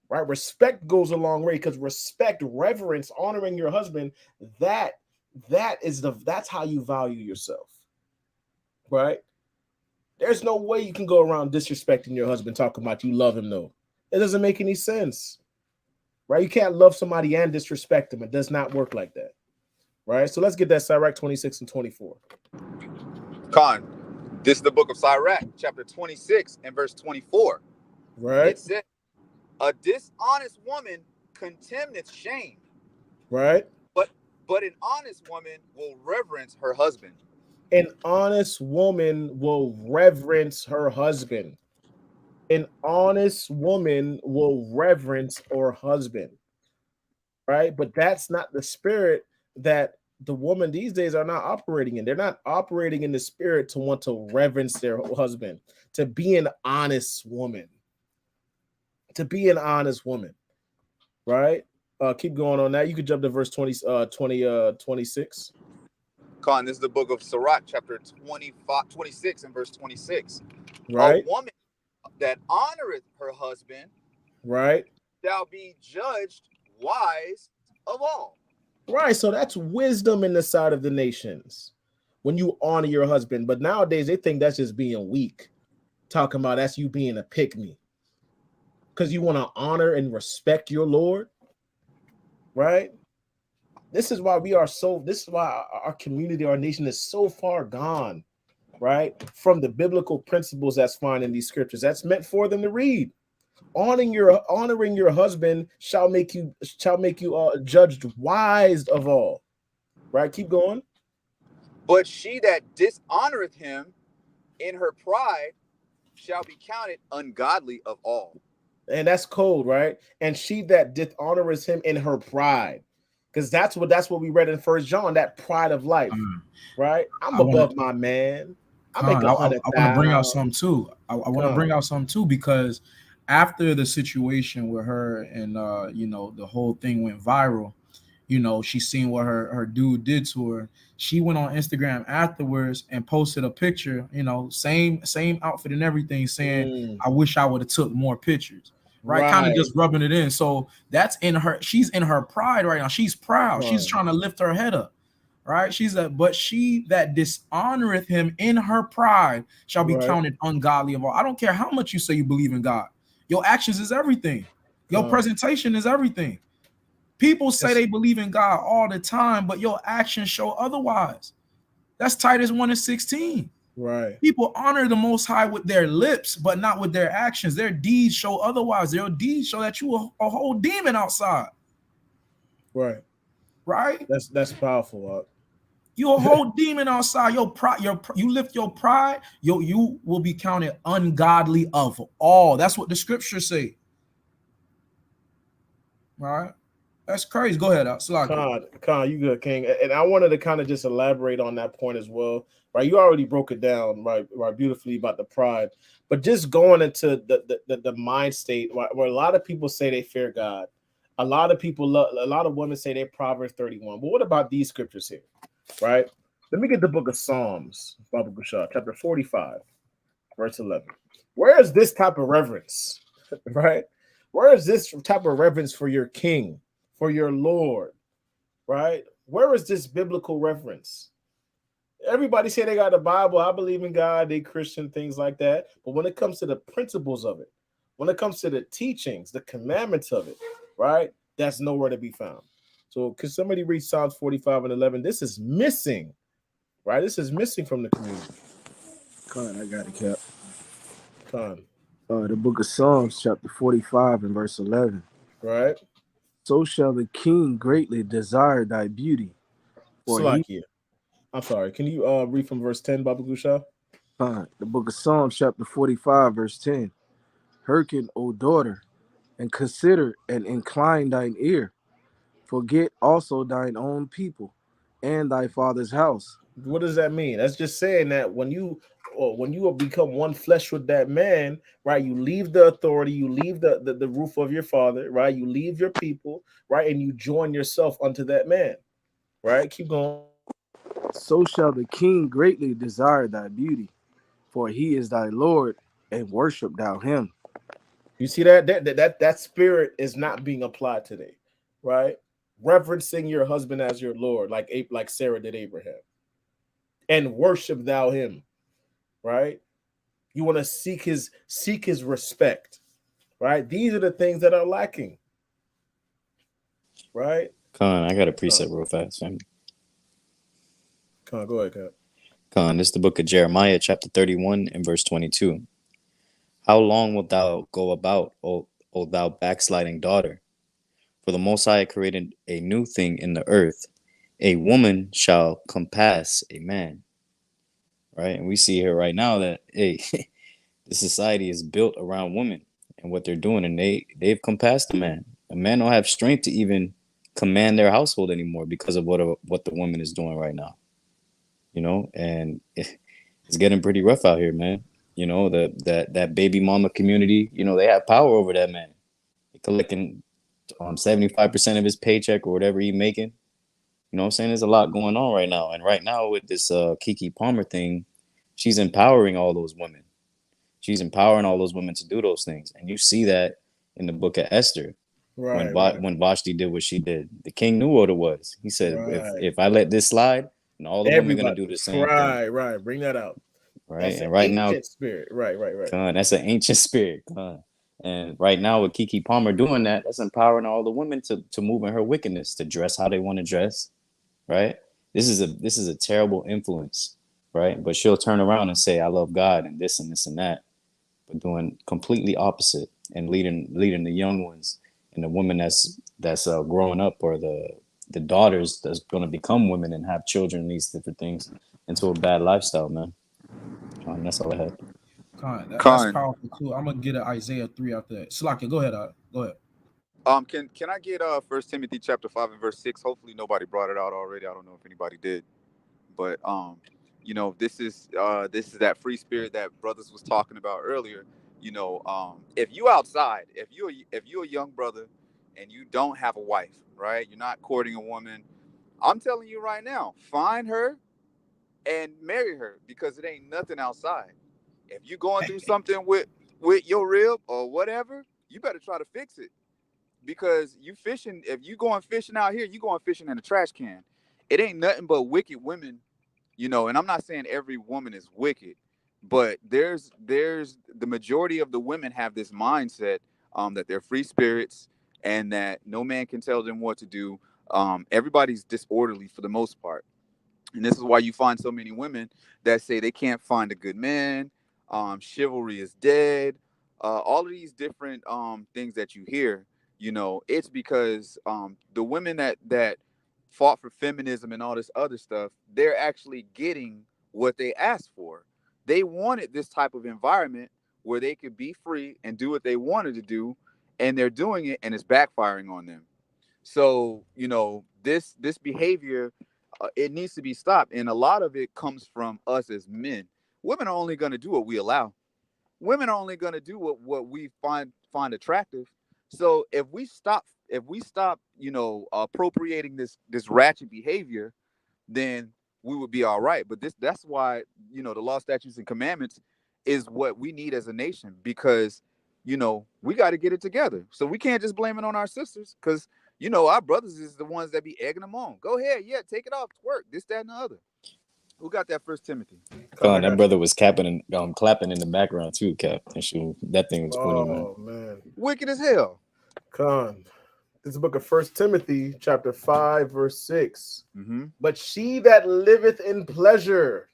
right? Respect goes a long way, because respect, reverence, honoring your husband, that's how you value yourself, right? There's no way you can go around disrespecting your husband, talking about you love him, though. It doesn't make any sense, right? You can't love somebody and disrespect them. It does not work like that, right? So let's get that Sirach 26 and 24.
Khan, this is the book of Sirach, chapter 26 and verse 24.
Right.
It said, A dishonest woman contemneth shame,
Right?
but an honest woman will reverence her husband.
An honest woman will reverence her husband. An honest woman will reverence her husband. Right? But that's not the spirit that the woman these days are not operating in. They're not operating in the spirit to want to reverence their husband, to be an honest woman. To be an honest woman. Right? Keep going on that. You could jump to verse 26.
Con, this is the book of Sirach, chapter 26 and verse 26.
Right?
A woman that honoreth her husband,
right,
shall be judged wise of all.
Right. So that's wisdom in the sight of the nations when you honor your husband. But nowadays they think that's just being weak. Talking about that's you being a pick-me. Because you want to honor and respect your Lord. Right. This is why this is why our community, our nation is so far gone, right, from the biblical principles that's found in these scriptures. That's meant for them to read. Honoring your husband shall make you judged wise of all. Right? Keep going.
But she that dishonoreth him in her pride shall be counted ungodly of all.
And that's cold, right? And she that dishonoreth him in her pride. Because that's what we read in 1 John, that pride of life, right? I'm above my man. I make 100,000.
I want to bring out something too. I want to bring out something too, because after the situation with her and the whole thing went viral, she seen what her dude did to her. She went on Instagram afterwards and posted a picture, same outfit and everything, saying, I wish I would have took more pictures. Right, kind of just rubbing it in. So that's in her. She's in her pride right now. She's proud. She's trying to lift her head up. Right. But she that dishonoreth him in her pride shall be counted ungodly of all. I don't care how much you say you believe in God. Your actions is everything. Your presentation is everything. People say they believe in God all the time, but your actions show otherwise. That's Titus 1:16.
Right.
People honor the Most High with their lips, but not with their actions. Their deeds show otherwise. Their deeds show that you a whole demon outside.
Right.
Right.
That's powerful.
You a whole demon outside. Your pride. You lift your pride. You will be counted ungodly of all. That's what the scriptures say. Right. That's crazy. Go ahead,
Khan, you good, King. And I wanted to kind of just elaborate on that point as well. Right, you already broke it down right beautifully about the pride, but just going into the mind state where a lot of people say they fear God, a lot of women say they Proverbs 31. But what about these scriptures here? Right, let me get the book of Psalms, Baba Gushah, chapter 45, verse 11. Where is this type of reverence? Right, where is this type of reverence for your King, for your Lord? Right, where is this biblical reverence? Everybody say they got the Bible. I believe in God. They Christian, things like that. But when it comes to the principles of it, when it comes to the teachings, the commandments of it, right, that's nowhere to be found. So could somebody read Psalms 45 and 11? This is missing, right? This is missing from the community.
Con, I got it, Cap.
Con.
The book of Psalms, chapter 45 and verse 11.
Right.
So shall the king greatly desire thy beauty.
I'm sorry. Can you read from verse 10, Baba Gushah?
The book of Psalms, chapter 45, verse 10. Hearken, O daughter, and consider and incline thine ear. Forget also thine own people and thy father's house.
What does that mean? That's just saying that when you become one flesh with that man, right? You leave the authority, you leave the roof of your father, right? You leave your people, right? And you join yourself unto that man, right? Keep going.
So shall the king greatly desire thy beauty, for he is thy Lord, and worship thou him.
You see that spirit is not being applied today, right? Reverencing your husband as your Lord, like Sarah did Abraham, and worship thou him, right? You want to seek his respect, right? These are the things that are lacking, right?
Con, I got a precept real fast, family.
Go ahead, Cap.
Con, this is the book of Jeremiah, chapter 31 and verse 22. How long wilt thou go about, O O thou backsliding daughter. For the Most High created a new thing in the earth. A woman shall compass a man. Right? And we see here right now that, hey, the society is built around women and what they're doing, and they've compassed a man. A man don't have strength to even command their household anymore because of what the woman is doing right now. You know, and it's getting pretty rough out here, man. You know, that baby mama community, you know, they have power over that man. They're collecting 75% of his paycheck or whatever he's making. You know what I'm saying? There's a lot going on right now. And right now with this Keke Palmer thing, she's empowering all those women. She's empowering all those women to do those things. And you see that in the book of Esther. When Vashti did what she did. The king knew what it was. He said, if I let this slide, and all the women are going to do the same thing.
Right. Bring that out.
Right.
That's
and right now,
spirit. Right.
That's an ancient spirit. And right now with Keke Palmer doing that, that's empowering all the women to move in her wickedness, to dress how they want to dress. Right. This is a terrible influence. Right. But she'll turn around and say, I love God and this and this and that. But doing completely opposite and leading the young ones and the women that's growing up, or the daughters that's going to become women and have children and these different things, into a bad lifestyle, man. That's all I had.
That's powerful too. I'm gonna get an Isaiah 3 after that. Slaka, go ahead. Go ahead.
Can I get 1 Timothy chapter 5 and verse 6? Hopefully nobody brought it out already. I don't know if anybody did, but you know, this is that free spirit that brothers was talking about earlier. You know, if you outside, if you're a young brother and you don't have a wife, right? You're not courting a woman. I'm telling you right now, find her and marry her, because it ain't nothing outside. If you're going through something with your rib or whatever, you better try to fix it, because you fishing. If you going fishing out here, you going fishing in a trash can. It ain't nothing but wicked women. You know, and I'm not saying every woman is wicked, but there's the majority of the women have this mindset that they're free spirits and that no man can tell them what to do. Everybody's disorderly for the most part. And this is why you find so many women that say they can't find a good man. Chivalry is dead. All of these different things that you hear, you know, it's because the women that fought for feminism and all this other stuff, they're actually getting what they asked for. They wanted this type of environment where they could be free and do what they wanted to do, and they're doing it, and it's backfiring on them. So, you know, this behavior, it needs to be stopped, and a lot of it comes from us as men. Women are only going to do what we allow. Women are only going to do what we find attractive. So if we stop, you know, appropriating this ratchet behavior, then we would be all right. But that's why, you know, the law, statutes, and commandments is what we need as a nation, because, you know, we got to get it together. So we can't just blame it on our sisters, because, you know, our brothers is the ones that be egging them on. Go ahead, take it off, twerk, this, that, and the other. Who got that 1 Timothy?
That brother was clapping in the background too, Cap. And that thing was funny,
man.
Wicked as hell.
Con. This is the book of 1 Timothy, chapter 5, verse 6.
Mm-hmm.
But she that liveth in pleasure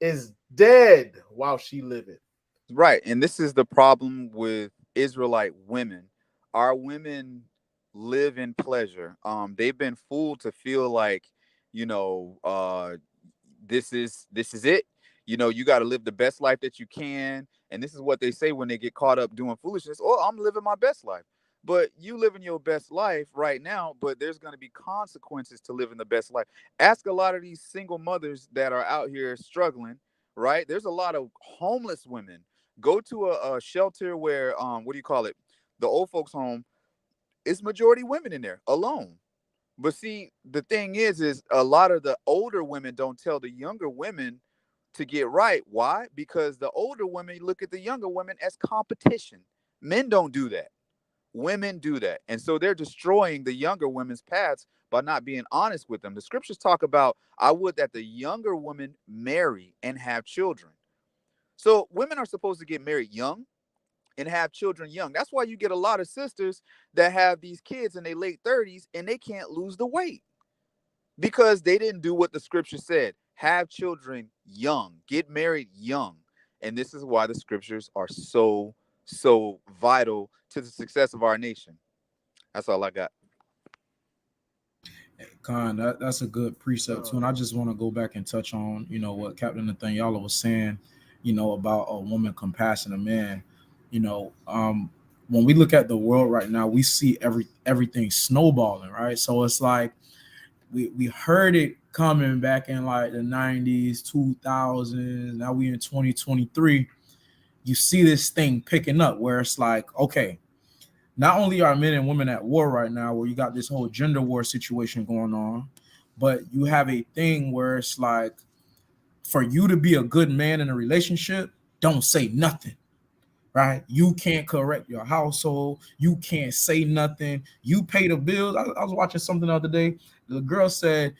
is dead while she liveth.
Right. And this is the problem with Israelite women. Our women live in pleasure. They've been fooled to feel like, you know, this is it. You know, you got to live the best life that you can. And this is what they say when they get caught up doing foolishness. Oh, I'm living my best life. But you living your best life right now, but there's going to be consequences to living the best life. Ask a lot of these single mothers that are out here struggling, right? There's a lot of homeless women. Go to a shelter where, what do you call it? The old folks home. It's majority women in there alone. But see, the thing is a lot of the older women don't tell the younger women to get right. Why? Because the older women look at the younger women as competition. Men don't do that. Women do that. And so they're destroying the younger women's paths by not being honest with them. The scriptures talk about, I would that the younger women marry and have children. So women are supposed to get married young and have children young. That's why you get a lot of sisters that have these kids in their late 30s and they can't lose the weight, because they didn't do what the scripture said. Have children young, get married young. And this is why the scriptures are so so vital to the success of our nation. That's all I got.
Con, that's a good precept too. And I just want to go back and touch on, what Captain Nathaniel was saying, about a woman compassing a man. When we look at the world right now, we see everything snowballing, right? So it's like we heard it coming back in like the 90s, 2000s. Now we in 2023. You see this thing picking up where it's like, okay, not only are men and women at war right now, where you got this whole gender war situation going on, but you have a thing where it's like, for you to be a good man in a relationship, don't say nothing, right? You can't correct your household. You can't say nothing. You pay the bills. I was watching something the other day. The girl said,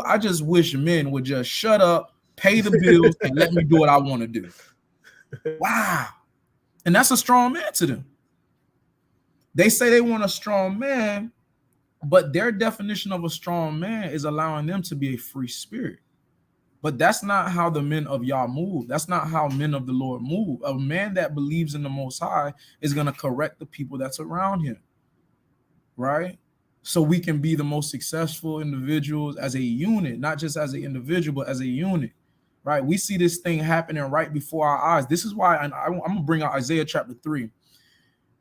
I just wish men would just shut up, pay the bills, and let me do what I want to do. Wow. And that's a strong man to them. They say they want a strong man, but their definition of a strong man is allowing them to be a free spirit. But that's not how the men of Yah move. That's not how men of the Lord move. A man that believes in the Most High is going to correct the people that's around him, right? So we can be the most successful individuals as a unit, not just as an individual, but as a unit, right? We see this thing happening right before our eyes. This is why I'm going to bring out Isaiah chapter 3.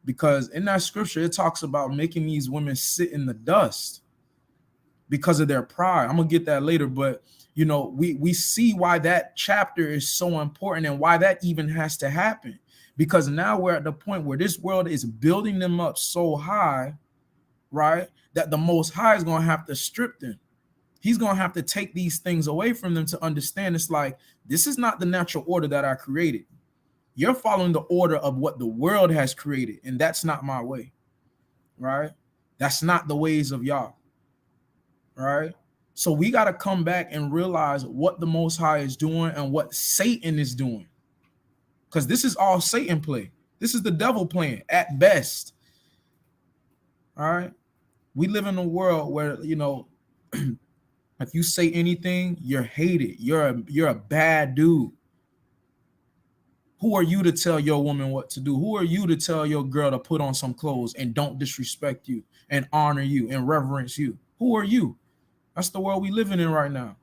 Because in that scripture, it talks about making these women sit in the dust because of their pride. I'm going to get that later. But, we see why that chapter is so important and why that even has to happen. Because now we're at the point where this world is building them up so high, right, that the Most High is going to have to strip them. He's going to have to take these things away from them to understand it's like, this is not the natural order that I created. You're following the order of what the world has created, and that's not my way, right? That's not the ways of Yah, right? So we got to come back and realize what the Most High is doing and what Satan is doing, because this is all Satan play. This is the devil playing at best, all right? We live in a world where, if you say anything, you're hated. You're a bad dude. Who are you to tell your woman what to do? Who are you to tell your girl to put on some clothes and don't disrespect you and honor you and reverence you? Who are you? That's the world we living in right now.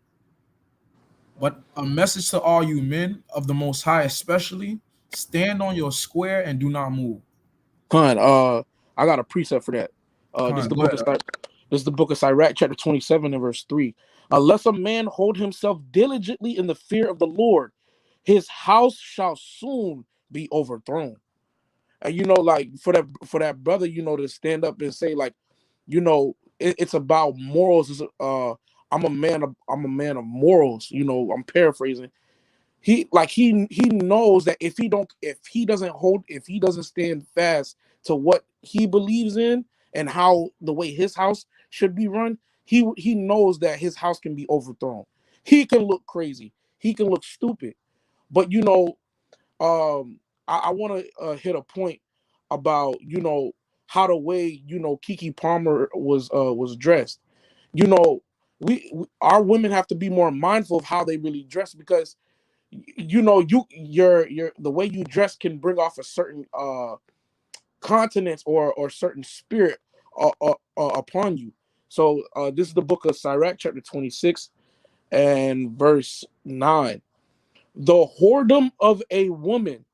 But a message to all you men of the Most High especially, stand on your square and do not move.
I got a precept for that. This is the book of Sirach, chapter 27 and verse 3. Unless a man hold himself diligently in the fear of the Lord, his house shall soon be overthrown. And like for that brother, to stand up and say, like, it's about morals. I'm a man of morals. I'm paraphrasing. He knows that if he doesn't stand fast to what he believes in and how the way his house should be run, he knows that his house can be overthrown. He can look crazy. He can look stupid. But I want to hit a point about how the way Keke Palmer was dressed. Our women have to be more mindful of how they really dress, because the way you dress can bring off a certain continence or certain spirit upon you. So this is the book of Sirach, chapter 26 and verse 9. The whoredom of a woman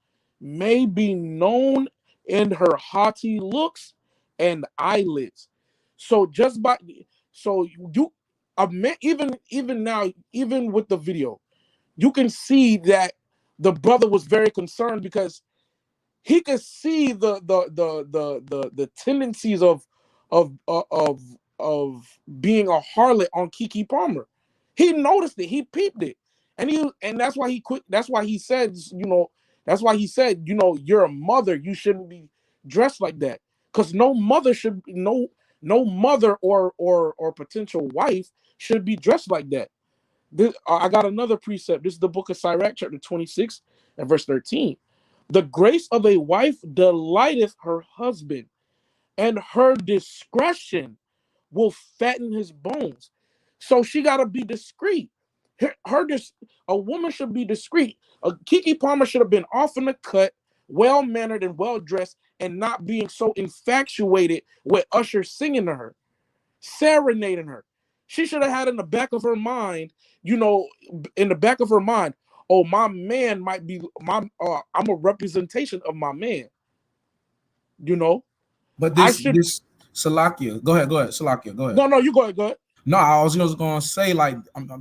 may be known in her haughty looks and eyelids. So even now, even with the video, you can see that the brother was very concerned, because he could see the tendencies of being a harlot on Keke Palmer. He noticed it. He peeped it. And that's why he quit. That's why he said, you're a mother. You shouldn't be dressed like that. Because no mother or potential wife should be dressed like that. I got another precept. This is the book of Sirach, chapter 26 and verse 13. The grace of a wife delighteth her husband, and her discretion will fatten his bones. So she got to be discreet. A woman should be discreet. Keke Palmer should have been off in the cut, well-mannered and well-dressed, and not being so infatuated with Usher singing to her, serenading her. She should have had in the back of her mind, oh, my man might be I'm a representation of my man.
But this Salakia, go ahead, Salakia, go ahead.
No, you go ahead.
No, I was just gonna say, like,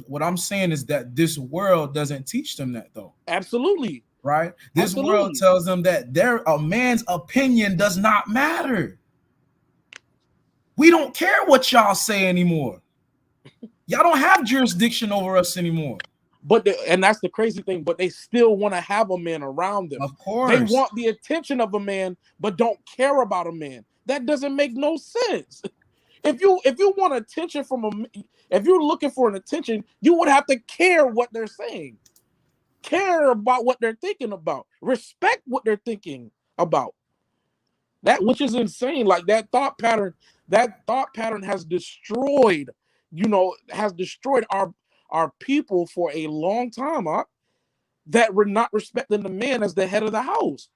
what I'm saying is that this world doesn't teach them that, though.
Absolutely.
Right? This world tells them that a man's opinion does not matter. We don't care what y'all say anymore. Y'all don't have jurisdiction over us anymore.
And that's the crazy thing, but they still want to have a man around them.
Of course.
They want the attention of a man, but don't care about a man. That doesn't make no sense. If you want attention if you're looking for an attention, you would have to care what they're saying. Care about what they're thinking about. Respect what they're thinking about. That, which is insane. Like, that thought pattern has destroyed, our people for a long time, that we're not respecting the man as the head of the house.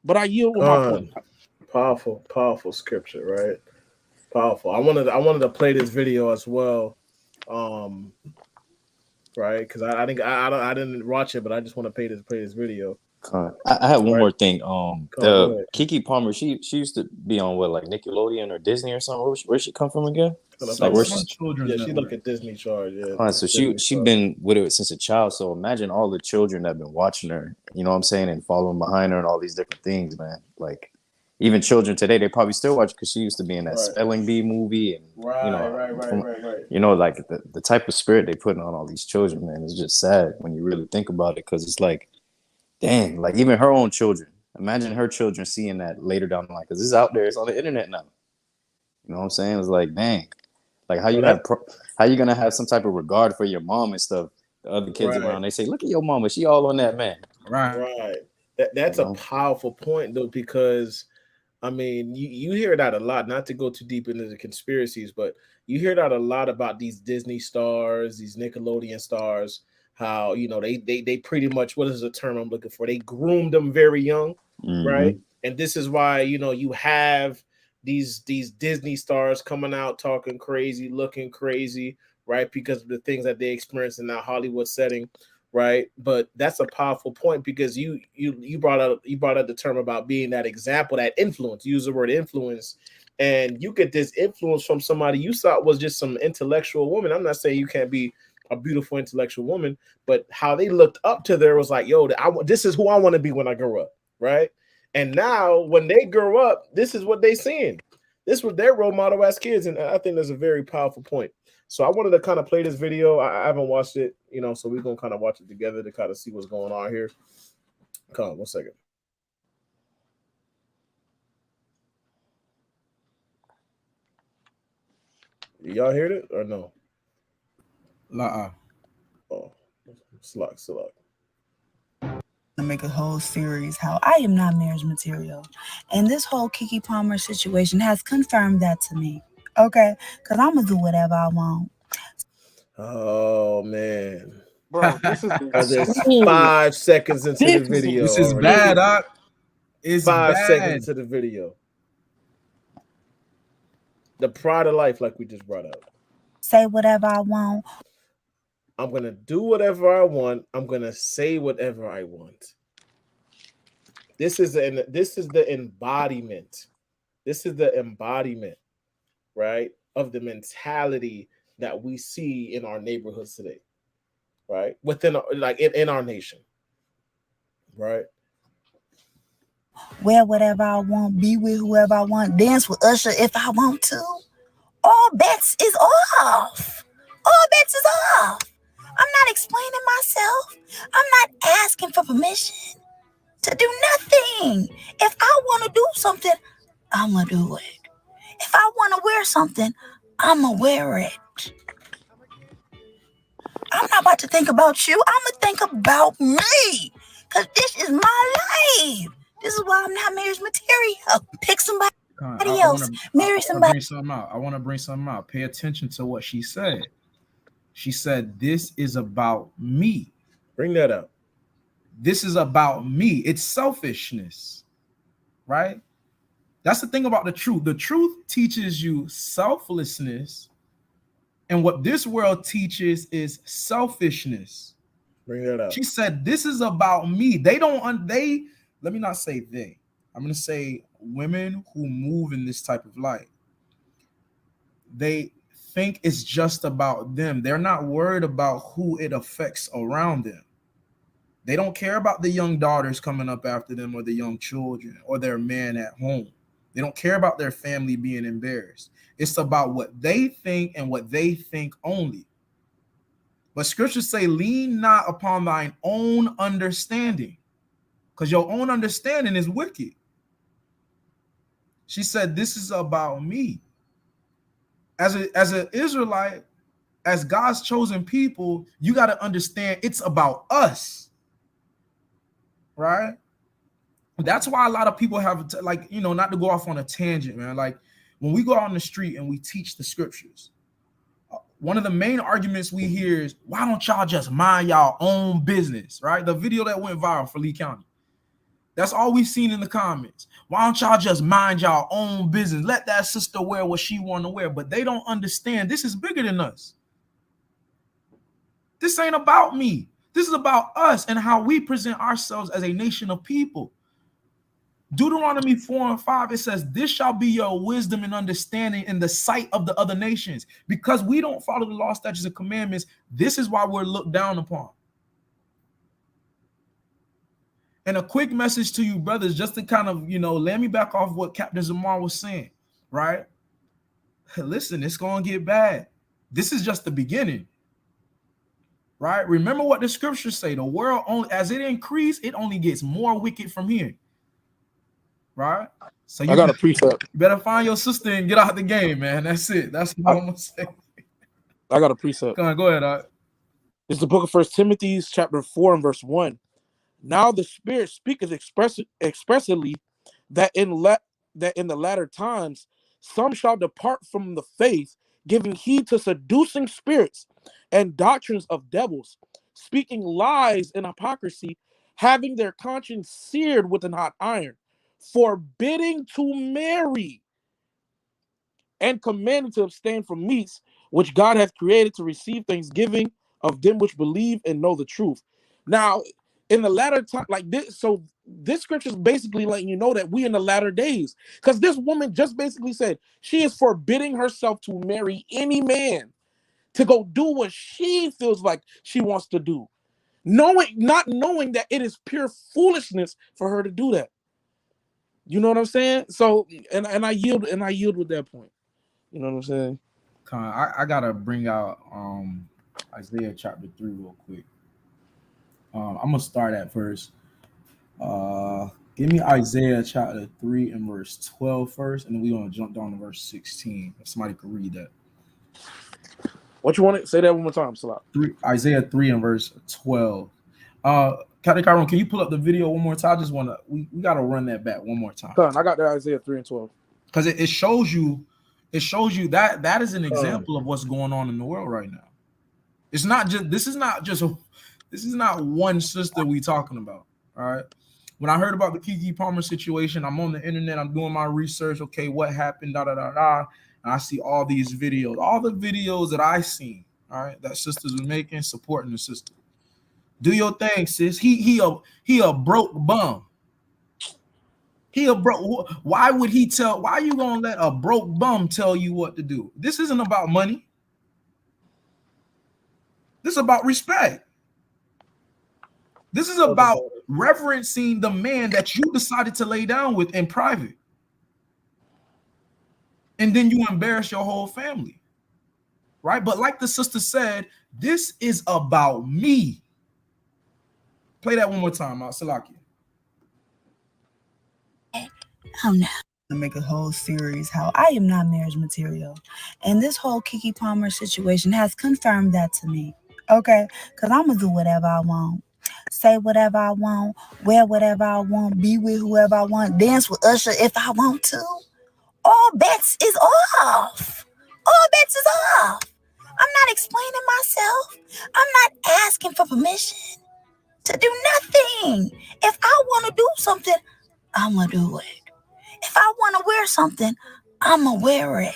But I yield with my point.
Powerful scripture, right? Powerful. I wanted to play this video as well, right? Because I didn't watch it, but I just want to play this video.
I had one more thing. The Keke Palmer, she used to be on like Nickelodeon or Disney or something. Where'd she come from again?
She look at Disney Charge. Yeah.
So she been with it since a child. So imagine all the children that have been watching her. You know what I'm saying, and following behind her and all these different things, man. Like, even children today, they probably still watch because she used to be in that Spelling Bee movie, and like the type of spirit they putting on all these children, man, is just sad when you really think about it. Because it's like, dang, like even her own children. Imagine her children seeing that later down the line, because this is out there, it's on the internet now. You know what I'm saying? It's like, dang, like how you gonna have some type of regard for your mom and stuff? The other kids around, they say, look at your mama, she all on that man.
Right. That's a powerful point, though, because I mean, you hear that a lot. Not to go too deep into the conspiracies, but you hear that a lot about these Disney stars, these Nickelodeon stars. How they pretty much, what is the term I'm looking for? They groomed them very young, right? And this is why you have these Disney stars coming out talking crazy, looking crazy, right? Because of the things that they experience in that Hollywood setting, right? But that's a powerful point, because you brought out the term about being that example, that influence. Use the word influence, and you get this influence from somebody you thought was just some intellectual woman. I'm not saying you can't be a beautiful intellectual woman, but how they looked up to there was like, yo, this is who I want to be when I grow up, right? And now when they grow up, this is what they seeing. This was their role model as kids, and I think that's a very powerful point. So I wanted to kind of play this video. I haven't watched it, so we're gonna kind of watch it together to kind of see what's going on here. Come on, 1 second. Y'all heard it or no? Oh, slack.
To make a whole series how I am not marriage material, and this whole Keke Palmer situation has confirmed that to me. Okay, because I'm gonna do whatever I want.
Oh man,
bro, this is
5 seconds into the video.
This is bad, Doc. It's
5
bad.
seconds into the video. The pride of life, like we just brought up.
Say whatever I want.
I'm gonna do whatever I want. I'm gonna say whatever I want. This is the embodiment. This is the embodiment, right, of the mentality that we see in our neighborhoods today, right? Within in our nation, right?
Wear whatever I want, be with whoever I want, dance with Usher if I want to. All bets is off. All bets is off. I'm not explaining myself. I'm not asking for permission to do nothing. If I want to do something, I'm going to do it. If I want to wear something, I'm going to wear it. I'm not about to think about you. I'm going to think about me, because this is my life. This is why I'm not marriage material. Pick somebody else. Marry somebody.
I want to bring something out. Pay attention to what she said. She said, this is about me.
Bring that up.
this is about me. It's selfishness, right? That's the thing about the truth. The truth teaches you selflessness, and what this world teaches is selfishness.
Bring that up.
She said, this is about me. They let me not say they. I'm going to say women who move in this type of light. They think it's just about them. They're not worried about who it affects around them. They don't care about the young daughters coming up after them or the young children or their man at home. They don't care about their family being embarrassed. It's about what they think and what they think only. But scriptures say, lean not upon thine own understanding, because your own understanding is wicked. She said, this is about me. As an Israelite, as God's chosen people, you got to understand it's about us, right? That's why a lot of people have, not to go off on a tangent, man. Like when we go out on the street and we teach the scriptures, one of the main arguments we hear is, why don't y'all just mind y'all own business, right? The video that went viral for Lee County. That's all we've seen in the comments. Why don't y'all just mind y'all own business? Let that sister wear what she want to wear. But they don't understand this is bigger than us. This ain't about me. This is about us and how we present ourselves as a nation of people. Deuteronomy 4:5, it says, this shall be your wisdom and understanding in the sight of the other nations. Because we don't follow the law, statutes, and commandments, this is why we're looked down upon. And a quick message to you, brothers, just to kind of, let me back off what Captain Zamar was saying, right? Listen, it's going to get bad. This is just the beginning, right? Remember what the scriptures say. The world, only as it increases, it only gets more wicked from here. Right, so
I got a precept.
You better find your sister and get out the game, man. That's it. That's what I'm gonna say.
I got a precept.
Go ahead.
It's the book of 1 Timothy, chapter 4 and verse 1. Now the Spirit speaketh expressly that in the latter times some shall depart from the faith, giving heed to seducing spirits and doctrines of devils, speaking lies and hypocrisy, having their conscience seared with an hot iron, forbidding to marry, and commanding to abstain from meats which God hath created to receive thanksgiving of them which believe and know the truth. Now, in the latter time, like this, so this scripture is basically letting you know that we in the latter days, because this woman just basically said she is forbidding herself to marry any man to go do what she feels like she wants to do, not knowing that it is pure foolishness for her to do that. You know what I'm saying? So, and I yield with that point. You know what I'm saying?
I gotta bring out Isaiah chapter 3 real quick. I'm gonna start at verse. Give me Isaiah chapter 3 and verse 12 first, and then we're gonna jump down to verse 16. If somebody could read that.
What you want to say that one more time, Salah?
Isaiah 3 and verse 12. Captain Kyron, can you pull up the video one more time? I just want to, we got to run that back one more time.
I got that Isaiah 3 and 12.
Because it shows you that is an example of what's going on in the world right now. It's not just, this is not one sister we talking about. All right. When I heard about the Keke Palmer situation, I'm on the internet, I'm doing my research. Okay, what happened? And I see all these videos, all the videos that I seen, all right, that sisters were making, supporting the sister. Do your thing, sis. He a broke bum. He a broke. Why would he tell? Why are you gonna let a broke bum tell you what to do? This isn't about money. This is about respect. This is about reverencing the man that you decided to lay down with in private. And then you embarrass your whole family. Right? But like the sister said, this is about me. Play that one more time, Salaki.
Oh no. I make a whole series how I am not marriage material. And this whole Keke Palmer situation has confirmed that to me. Okay? Because I'm going to do whatever I want. Say whatever I want. Wear whatever I want. Be with whoever I want. Dance with Usher if I want to. All bets is off. All bets is off. I'm not explaining myself. I'm not asking for permission to do nothing. If I want to do something, I'm going to do it. If I want to wear something, I'm going to wear it.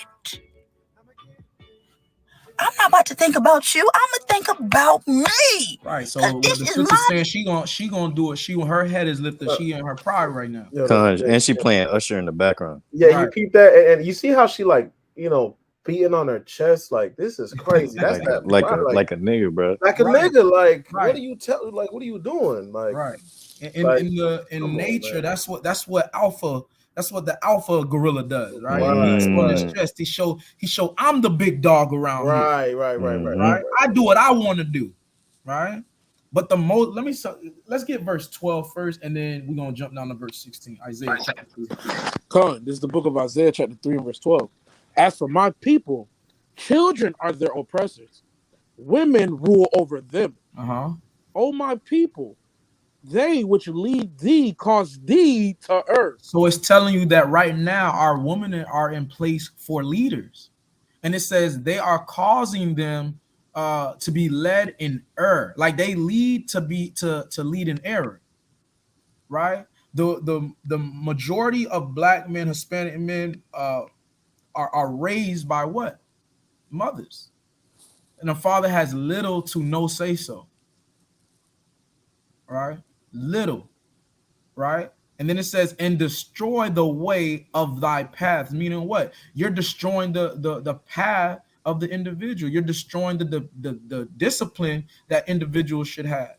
I'm not about to think about you. I'm going to think about me.
Right. So what
this
the
is
sister
my...
saying she gonna do it. Her head is lifted. She in her pride right now.
And she playing Usher in the background.
Yeah,
Right.
you peep that, and you see how she like, beating on her chest. Like, this is crazy. That's
like a nigga, bro.
Like a nigga. Like,
Right.
what are you telling? Like, what are you doing? Like,
right. In nature, that's what the alpha gorilla does, right? He's on his chest. He show I'm the big dog around here. Right. I do what I want to do, right? But let's get verse 12 first, and then we're gonna jump down to verse 16. Isaiah chapter 3.
This is the book of Isaiah chapter 3 and verse 12. As for my people, children are their oppressors. Women rule over them. O my people, they which lead thee cause thee to err.
So it's telling you that right now our women are in place for leaders, and it says they are causing them to be led in error, like they lead to lead in error, right? The majority of black men, Hispanic men, are raised by what? Mothers, and the father has little to no say so, right? Little, right? And then it says, and destroy the way of thy paths, meaning what? You're destroying the path of the individual. You're destroying the discipline that individuals should have,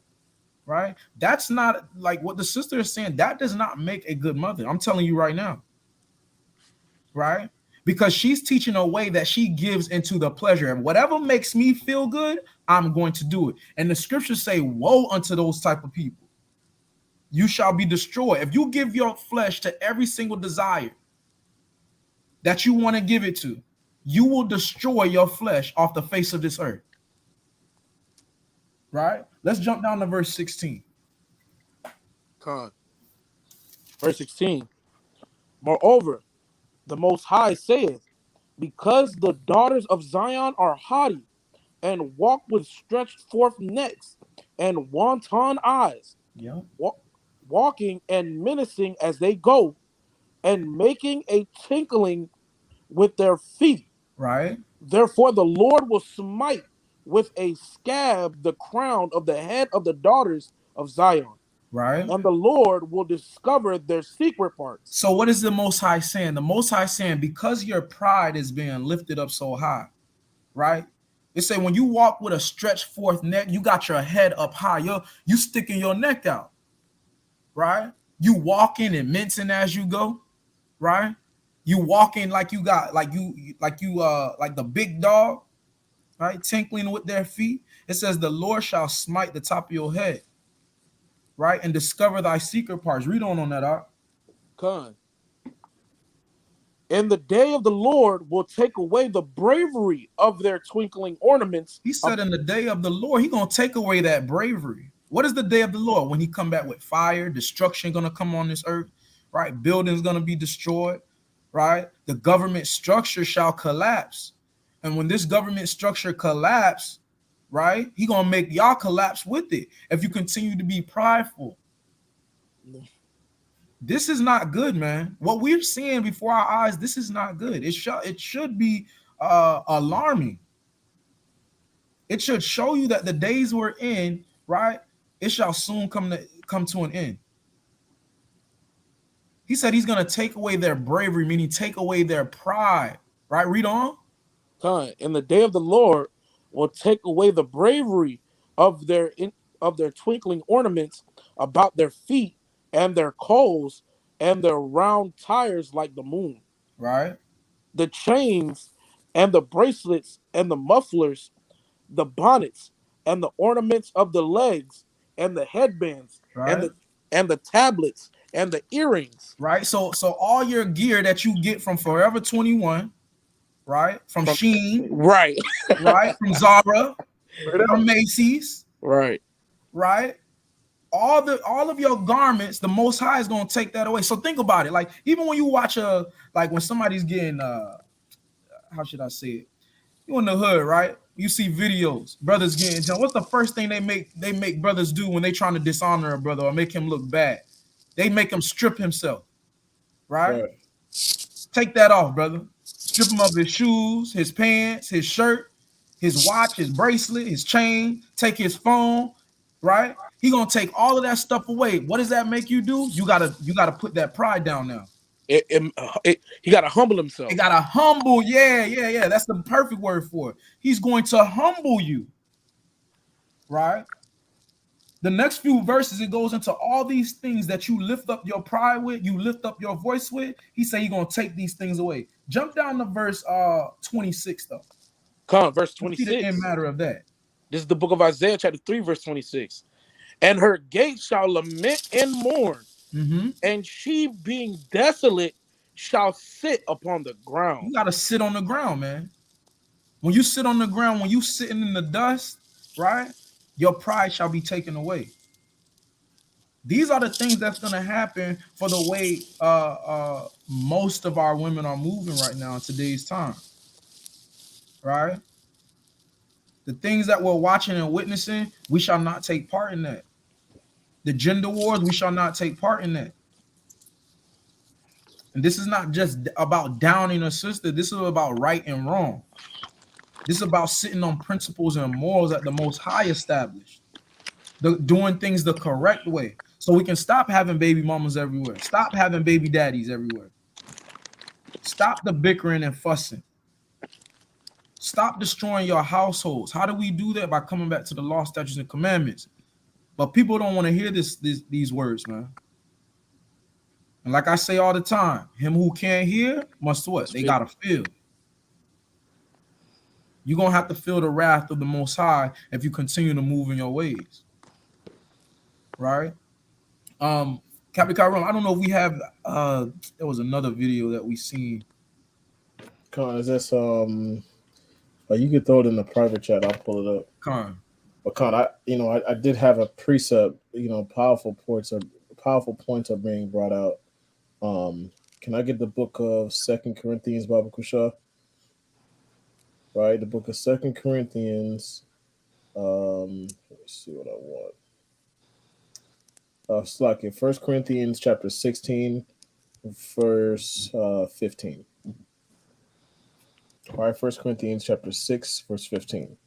right? That's not like what the sister is saying. That does not make a good mother. I'm telling you right now, right? Because she's teaching a way that she gives into the pleasure. And whatever makes me feel good, I'm going to do it. And the scriptures say, woe unto those type of people. You shall be destroyed. If you give your flesh to every single desire that you want to give it to, you will destroy your flesh off the face of this earth. Right? Let's jump down to verse 16.
Verse 16. Moreover, the Most High saith, because the daughters of Zion are haughty, and walk with stretched forth necks and wanton eyes, walking and menacing as they go, and making a tinkling with their feet.
Right.
Therefore the Lord will smite with a scab the crown of the head of the daughters of Zion.
Right.
And the Lord will discover their secret parts.
So what is the Most High saying? The Most High saying, because your pride is being lifted up so high, right? They say when you walk with a stretched forth neck, you got your head up high. You sticking your neck out, right? You walking and mincing as you go, right? You walking like you got like the big dog, right? Tinkling with their feet. It says the Lord shall smite the top of your head, right? And discover thy secret parts. Read on that, Art.
And the day of the Lord will take away the bravery of their twinkling ornaments.
He said in the day of the Lord, he's going to take away that bravery. What is the day of the Lord? When he come back with fire, destruction going to come on this earth, right? Buildings going to be destroyed, right? The government structure shall collapse. And when this government structure collapse, right, he going to make y'all collapse with it if you continue to be prideful. This is not good, man. What we're seeing before our eyes, this is not good. It should be alarming. It should show you that the days we're in, right, it shall soon come to an end. He said he's going to take away their bravery, meaning take away their pride, right? Read on.
In the day of the Lord will take away the bravery of their twinkling ornaments about their feet, and their coals, and their round tires like the moon.
Right.
The chains, and the bracelets, and the mufflers, the bonnets, and the ornaments of the legs, and the headbands,
right.
and the tablets, and the earrings.
Right. So all your gear that you get from Forever 21, right? From Shein,
right?
Right. From Zara, from Macy's,
right?
Right. All of your garments, the Most High is going to take that away. So think about it. Like, even when you watch when somebody's getting how should I say it? You in the hood, right? You see videos, brothers getting jumped. What's the first thing they make brothers do when they trying to dishonor a brother or make him look bad? They make him strip himself, right? Take that off, brother. Strip him of his shoes, his pants, his shirt, his watch, his bracelet, his chain. Take his phone, right? He gonna take all of that stuff away. What does that make you do? You gotta put that pride down now.
He gotta humble himself.
He gotta humble. Yeah. That's the perfect word for it. He's going to humble you, right? The next few verses, it goes into all these things that you lift up your pride with, you lift up your voice with. He said he's gonna take these things away. Jump down to verse 26 though.
Come on, verse 26.
See the end matter of that.
This is the book of Isaiah, chapter 3, verse 26. And her gates shall lament and mourn, and she being desolate shall sit upon the ground.
You gotta sit on the ground, man. When you sit on the ground, when you sitting in the dust, right? Your pride shall be taken away. These are the things that's gonna happen for the way most of our women are moving right now in today's time. Right? The things that we're watching and witnessing, we shall not take part in that. The gender wars, we shall not take part in that. And this is not just about downing a sister. This is about right and wrong. This is about sitting on principles and morals that the Most High established. Doing things the correct way. So we can stop having baby mamas everywhere. Stop having baby daddies everywhere. Stop the bickering and fussing. Stop destroying your households. How do we do that? By coming back to the law, statutes, and commandments. But people don't want to hear these words, man. And like I say all the time, him who can't hear must what? They gotta feel. You're gonna have to feel the wrath of the Most High if you continue to move in your ways. Right? Captain Kyron, I don't know if we have there was another video that we seen.
Con, is this you can throw it in the private chat, I'll pull it up.
Con.
But Con, I did have a precept, powerful points are being brought out. Can I get the book of 2 Corinthians, Baba Kusha? Right, the book of 2 Corinthians. Let's see what I want. It's like in 1 Corinthians chapter 16, verse 15. All right, 1 Corinthians chapter 6, verse 15.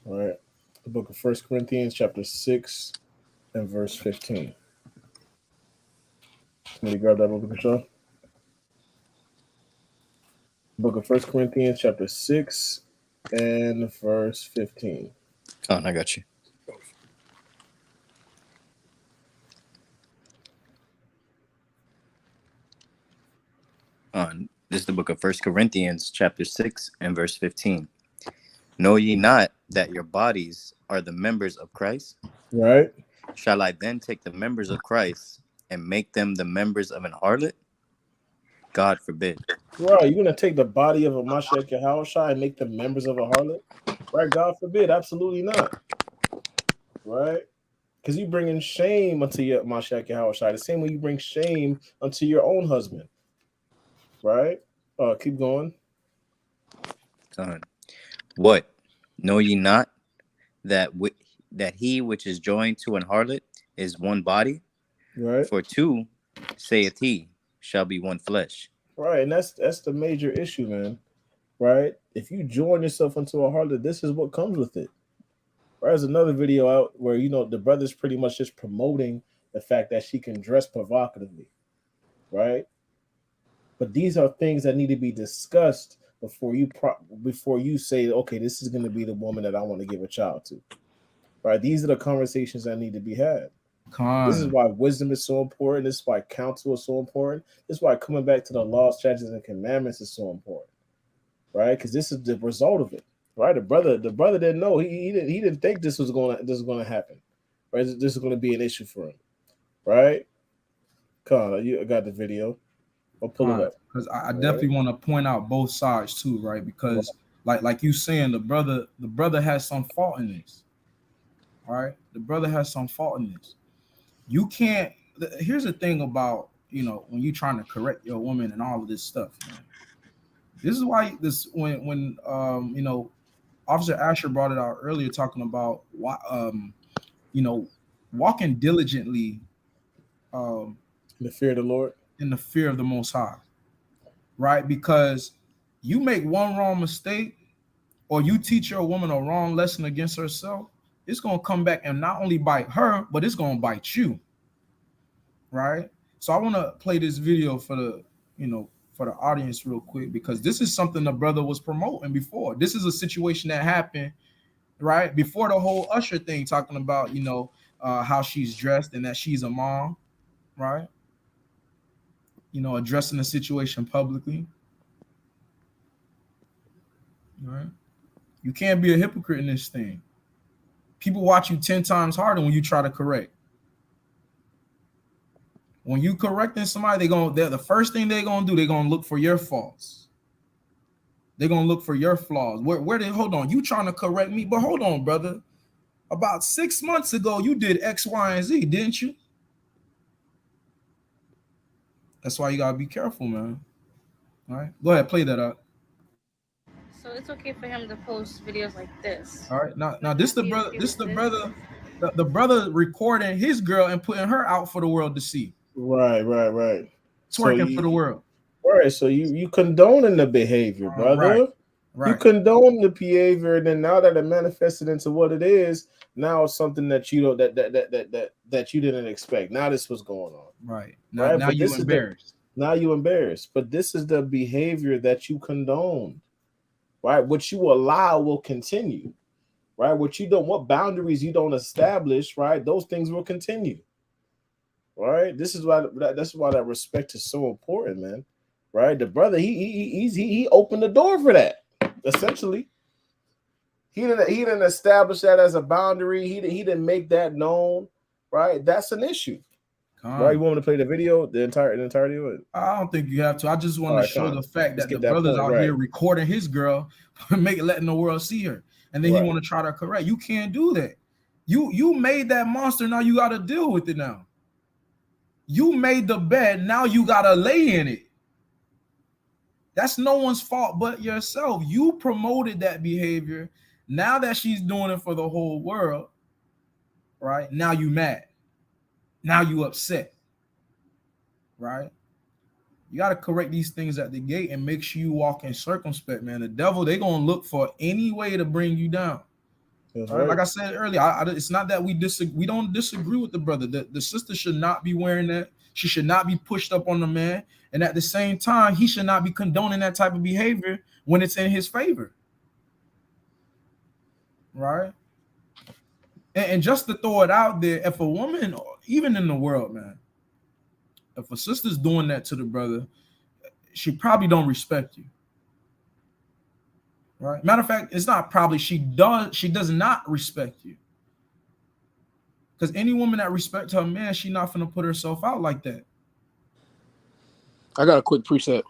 All right, the book of 1 Corinthians chapter 6 and verse 15. Somebody grab that book, Sean. Book of 1 Corinthians chapter 6 and verse 15.
Oh, I got you. This is the book of 1 Corinthians chapter 6 and verse 15. Know ye not that your bodies are the members of Christ?
Right.
Shall I then take the members of Christ and make them the members of an harlot? God forbid.
Right, you're gonna take the body of a Mashiach Yahushua and make them members of a harlot? Right, God forbid, absolutely not. Right? Because you bringing shame unto your Mashiach Yahushua, the same way you bring shame unto your own husband. Right? Keep going.
Son. What? Know ye not that he which is joined to an harlot is one body?
Right.
For two, saith he, shall be one flesh.
Right, and that's the major issue, man. Right? If you join yourself into a harlot, this is what comes with it. Right? There's another video out where the brother's pretty much just promoting the fact that she can dress provocatively. Right? But these are things that need to be discussed before you say, okay, this is going to be the woman that I want to give a child to. Right? These are the conversations that need to be had. This is why wisdom is so important. This is why counsel is so important. This is why coming back to the laws, statutes, and commandments is so important. Right? Because this is the result of it. Right? The brother didn't know. He didn't think this was going to happen. Right? This is going to be an issue for him. Right? Connor, you got the video. I'll pull it up.
Because I definitely want to point out both sides too, right? Because like you saying, the brother has some fault in this. All right, the brother has some fault in this. You can't here's the thing about, you know, when you're trying to correct your woman and all of this stuff, man. This is why this when you know, Officer Asher brought it out earlier, talking about why you know, walking diligently
in the fear of the Lord,
in the fear of the Most High, right? Because you make one wrong mistake, or you teach your woman a wrong lesson against herself, it's gonna come back and not only bite her, but it's gonna bite you, right? So I want to play this video for the, you know, for the audience real quick, because this is something the brother was promoting before. This is a situation that happened right before the whole Usher thing, talking about, you know, how she's dressed and that she's a mom, right? You know, addressing the situation publicly, right? You can't be a hypocrite in this thing. People watch you 10 times harder when you try to correct. When you correcting somebody, they're the first thing they're gonna do, they're gonna look for your faults. They're gonna look for your flaws. Where did, hold on, you trying to correct me? But hold on, brother. About 6 months ago, you did X, Y, and Z, didn't you? That's why you gotta be careful, man. All right, go ahead, play that up.
So it's okay for him to post videos like this.
All right, now this the brother, the brother recording his girl and putting her out for the world to see.
Right.
Twerking
So
for the world.
Right. So you condoning the behavior, brother.
Right.
You condone the behavior, and then now that it manifested into what it is, now it's something that you don't that you didn't expect. Now this was going on.
Right. Now you embarrassed.
Now you embarrassed. But this is the behavior that you condone. Right. What you allow will continue. Right. What boundaries you don't establish, right? Those things will continue. Right. That's why that respect is so important, man. Right. The brother, he opened the door for that. Essentially, he didn't establish that as a boundary. He didn't make that known. Right. That's an issue. Right. You want me to play the video, the entirety of it?
I don't think you have to. I just want to show the fact that the brother's out here recording his girl, letting the world see her, and then he want to try to correct. You can't do that. You made that monster. Now you got to deal with it. Now you made the bed. Now you got to lay in it. That's no one's fault but yourself. You promoted that behavior. Now that she's doing it for the whole world, right? Now you mad. Now you upset, right? You got to correct these things at the gate and make sure you walk in circumspect, man. The devil, they're going to look for any way to bring you down. Right. Like I said earlier, it's not that we don't disagree with the brother. The sister should not be wearing that. She should not be pushed up on the man. And at the same time, he should not be condoning that type of behavior when it's in his favor. Right? And just to throw it out there, if a woman, even in the world, man, if a sister's doing that to the brother, she probably don't respect you. Right? Matter of fact, it's not probably, she does not respect you. Because any woman that respects her man, she's not gonna put herself out like that.
I got a quick precept.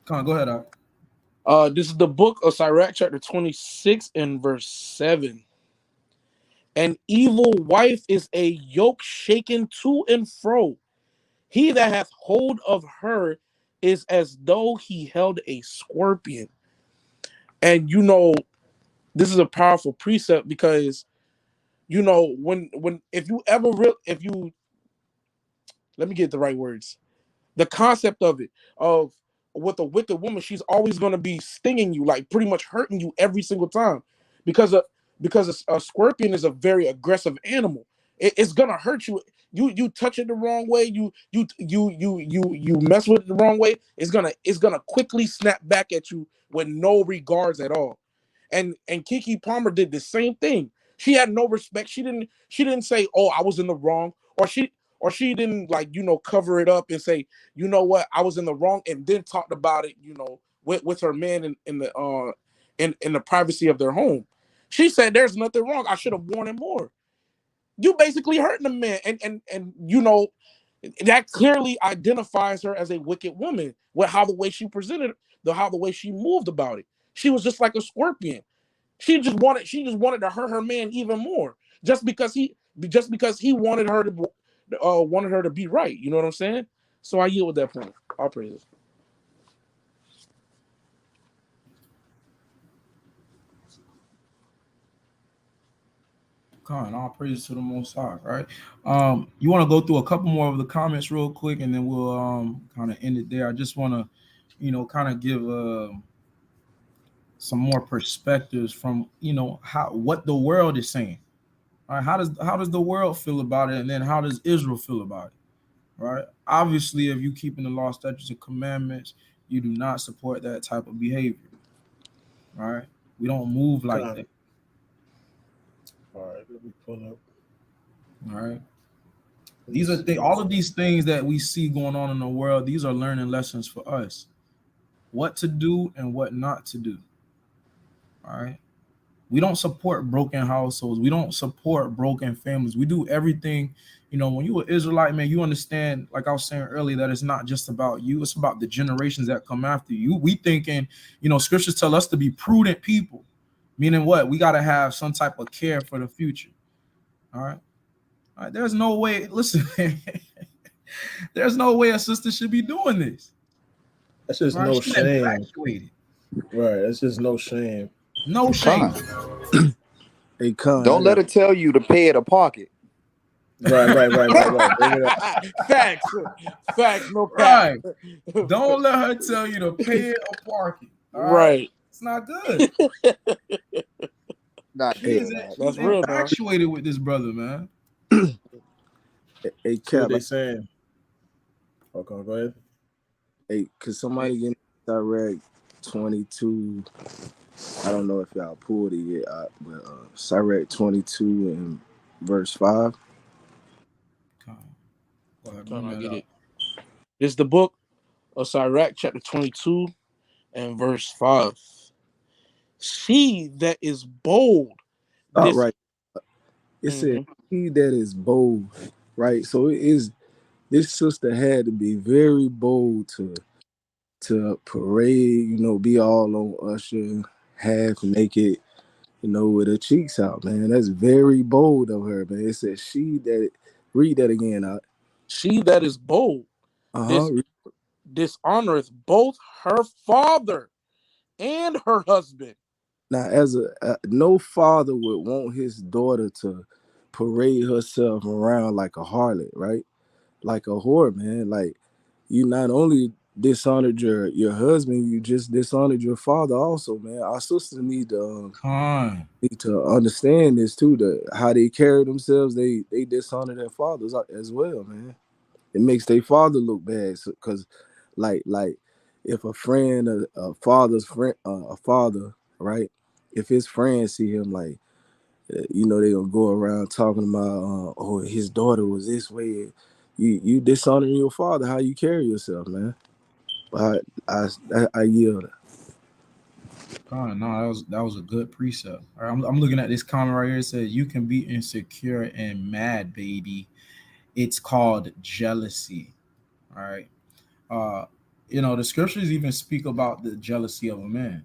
Come on, go ahead, Doc.
This is the book of Sirach, chapter 26 and verse 7. An evil wife is a yoke shaken to and fro. He that hath hold of her is as though he held a scorpion. And you know, this is a powerful precept because, you know, if you let me get the right words. The concept of it, of with a wicked woman, she's always going to be stinging you, like pretty much hurting you every single time, because a scorpion is a very aggressive animal. It's gonna hurt you. You touch it the wrong way. You mess with it the wrong way. It's gonna quickly snap back at you with no regards at all. And Keke Palmer did the same thing. She had no respect. She didn't say, "Oh, I was in the wrong," or she didn't, like, you know, cover it up and say, "You know what, I was in the wrong," and then talked about it, you know, with her man in the privacy of their home. She said, "There's nothing wrong. I should have warned him more." You basically hurting the man, and you know, that clearly identifies her as a wicked woman with how the way she presented, how the way she moved about it. She was just like a scorpion. She just wanted to hurt her man even more, just because he wanted her wanted her to be right. You know what I'm saying? So I yield with that point. All praises.
Con, all praises to the Most High, right? You want to go through a couple more of the comments real quick, and then we'll kind of end it there. I just want to, kind of give some more perspectives from what the world is saying. All right, how does the world feel about it, and then how does Israel feel about it? Right? Obviously, if you keeping the law, statutes, and commandments, you do not support that type of behavior. Right? We don't move like that.
All right, let me pull up.
All right. These are all of these things that we see going on in the world. These are learning lessons for us. What to do and what not to do. All right. We don't support broken households. We don't support broken families. We do everything. When you're an Israelite, man, you understand, like I was saying earlier, that it's not just about you. It's about the generations that come after you. We thinking, scriptures tell us to be prudent people. Meaning what? We got to have some type of care for the future. All right. All right. There's no way. Listen, there's no way a sister should be doing this.
That's just
right?
no
She's
shame.
infatuated.
Right. That's just no shame.
No shame.
Hey, Con,
Don't let her tell you to pay it a pocket.
Right. Bring it up.
Facts, no cap.
Right. Don't let her tell you to pay it or park it.
Right.
It's not good.
Not
She's
That's real,
infatuated with this brother, man.
Hey,
What
Cap,
they saying? Okay, go ahead.
hey, could somebody get Direct 22? I don't know if y'all pulled it yet, but Sirach 22 and verse 5.
I get it. It's the book of Sirach, chapter 22 and verse 5. She that is bold.
All right. It said, he that is bold, right? So it is, this sister had to be very bold to parade, be all on Usher, half naked, with her cheeks out, man. That's very bold of her, man. It says she that, read that again out.
She that is bold dishonoreth both her father and her husband.
Now, as no father would want his daughter to parade herself around like a harlot, right? Like a whore, man. Like, you not only dishonored your husband, you just dishonored your father also, man. Our sisters need to understand this too, how they carry themselves. They dishonor their fathers as well, man. It makes their father look bad, because like if a friend, a father's friend, a father, right? If his friends see him, like, they gonna go around talking about, oh, his daughter was this way. You dishonoring your father, how you carry yourself, man. But I yield.
No, that was a good precept. All right, I'm looking at this comment right here. It says, you can be insecure and mad, baby. It's called jealousy. All right. The scriptures even speak about the jealousy of a man.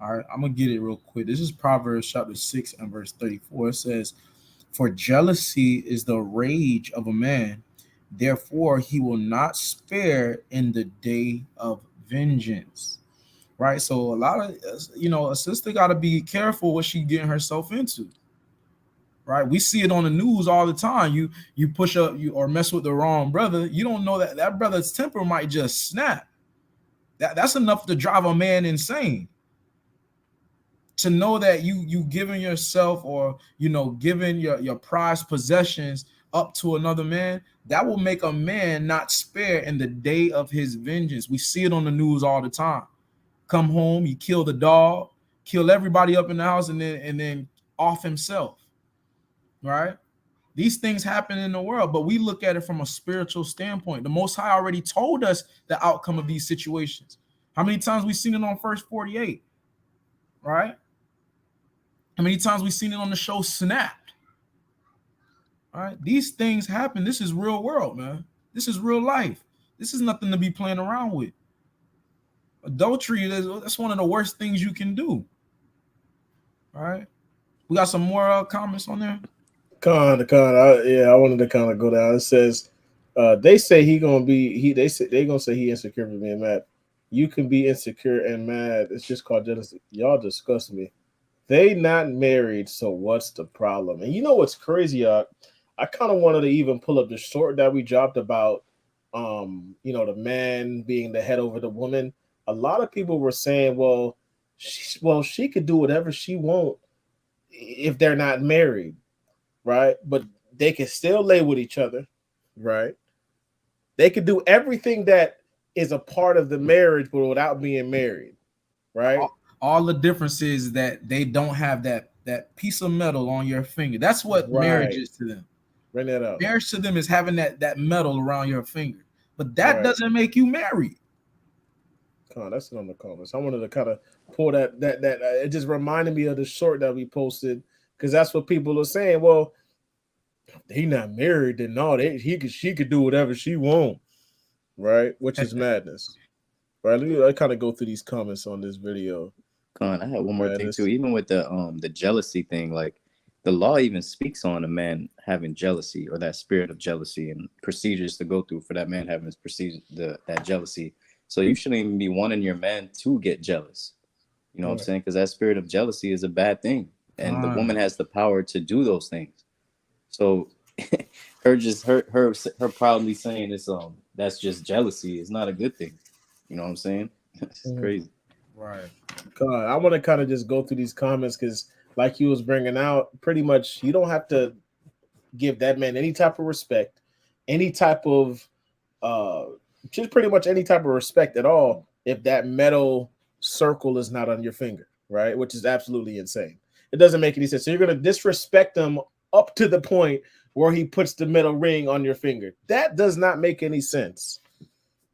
All right, I'm gonna get it real quick. This is Proverbs chapter 6 and verse 34. It says, for jealousy is the rage of a man, therefore he will not spare in the day of vengeance. Right. So a lot of a sister got to be careful what she getting herself into. Right. We see it on the news all the time. You push up or mess with the wrong brother. You don't know that brother's temper might just snap. That's enough to drive a man insane. To know that you giving yourself or giving your prized possessions up to another man, that will make a man not spare in the day of his vengeance. We see it on the news all the time. Come home, you kill the dog, kill everybody up in the house, and then off himself. Right? These things happen in the world, but we look at it from a spiritual standpoint. The Most High already told us the outcome of these situations. How many times we've seen it on First 48? Right? How many times we've seen it on the show Snapped? All right, these things happen. This is real world, man. This is real life. This is nothing to be playing around with. Adultery, that's one of the worst things you can do. All right, we got some more comments on there.
I wanted to kind of go down. It says, they say he gonna be they gonna say he insecure for being mad. You can be insecure and mad. It's just called jealousy. Y'all disgust me. They not married, so what's the problem? And you know what's crazy, y'all? I kind of wanted to even pull up the short that we dropped about, the man being the head over the woman. A lot of people were saying, well, she could do whatever she want if they're not married, right? But they can still lay with each other, right? They could do everything that is a part of the marriage, but without being married, right?
All the difference is that they don't have that piece of metal on your finger. That's what marriage is to them.
Bring that up.
Marriage to them is having that metal around your finger, but that doesn't make you married.
That's in the comments. I wanted to kind of pull that it just reminded me of the short that we posted, because that's what people are saying. Well, he not married, then no, she could do whatever she want, right? Which is madness, right? Let me kind of go through these comments on this video.
I had one more thing too. Even with the jealousy thing, like the law even speaks on a man having jealousy or that spirit of jealousy and procedures to go through for that man having that jealousy. So you shouldn't even be wanting your man to get jealous. You know what I'm saying? Because that spirit of jealousy is a bad thing. And the woman has the power to do those things. So her proudly saying this, that's just jealousy is not a good thing. You know what I'm saying? It's crazy.
Right. I want to kind of just go through these comments because, like you was bringing out, pretty much you don't have to give that man any type of respect, any type of just pretty much any type of respect at all if that metal circle is not on your finger, right? Which is absolutely insane. It doesn't make any sense. So you're going to disrespect him up to the point where he puts the metal ring on your finger. That does not make any sense.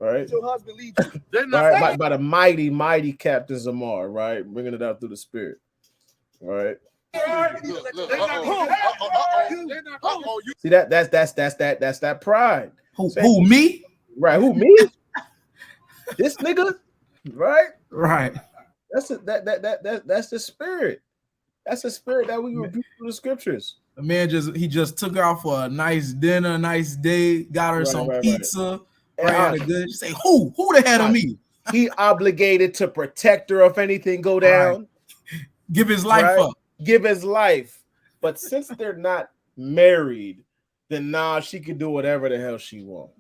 Right?
Your husband leads you.
Right? By the mighty, mighty Captain Zamar, right? Bringing it out through the spirit. All right. See that's that pride.
Who me?
Right? Who me? This nigga? Right?
Right.
That's the spirit. That's the spirit that we rebuke through the scriptures.
The man just took her out for a nice dinner, nice day, got her some pizza. Right. Good. Say who the head of me?
He obligated to protect her if anything go down.
Right. Give his life up.
Give his life. But since they're not married, then she can do whatever the hell she wants.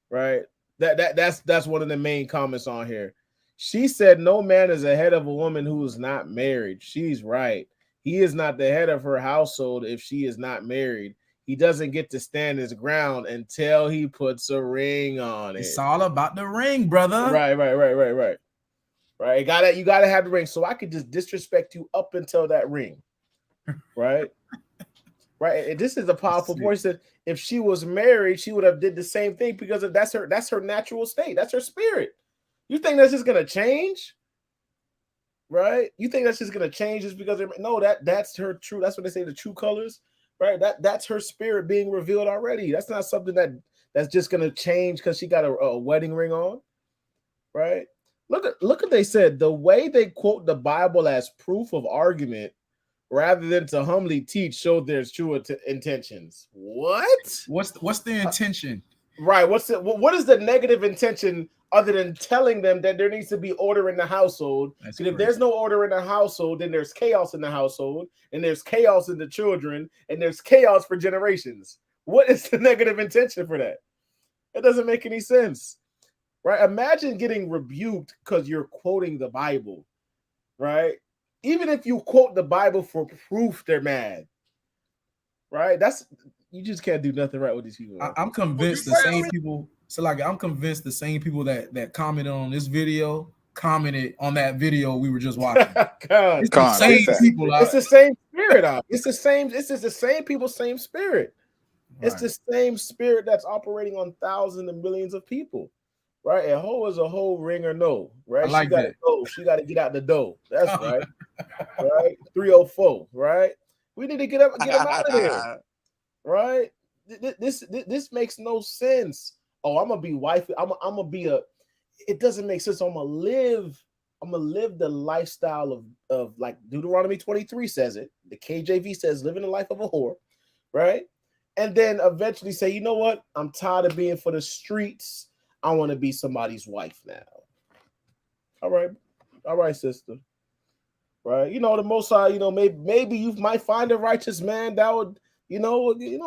Right? That's one of the main comments on here. She said no man is the head of a woman who is not married. She's right. He is not the head of her household if she is not married. He doesn't get to stand his ground until he puts a ring on it.
It's all about the ring, brother.
Right. You gotta have the ring. So I could just disrespect you up until that ring. Right? Right. And this is a powerful point. That if she was married, she would have did the same thing because that's her natural state. That's her spirit. You think that's just gonna change? Right? You think that's just gonna change just because that's her true. That's what they say, the true colors. Right, that's her spirit being revealed already. That's not something that's just gonna change because she got a wedding ring on. Right? Look at they said the way they quote the Bible as proof of argument rather than to humbly teach showed their true intentions. What?
What's the intention?
Right. What is the negative intention other than telling them that there needs to be order in the household? Because if there's no order in the household, then there's chaos in the household, and there's chaos in the children, and there's chaos for generations. What is the negative intention for that? It doesn't make any sense. Right? Imagine getting rebuked because you're quoting the Bible. Right? Even if you quote the Bible for proof, they're mad. Right? You just can't do nothing right with these people.
I'm convinced the same people. So I'm convinced the same people that commented on this video commented on that video we were just watching. It's the same people.
It's the same spirit out. It's the same people, same spirit. Right. It's the same spirit that's operating on thousands and millions of people. Right? A hoe is a hoe, ring or no. Right?
She got to
go. She got to get out the door. That's right. Right? 304. Right? We need to get them out of there. Right? This makes no sense. Oh, I'm gonna be wifey. I'm gonna be it doesn't make sense. I'm gonna live the lifestyle of like Deuteronomy 23 says it. The KJV says living the life of a whore, right? And then eventually say, you know what? I'm tired of being for the streets. I want to be somebody's wife now. All right, sister. Right? You know, the Most High, you know, maybe you might find a righteous man that would,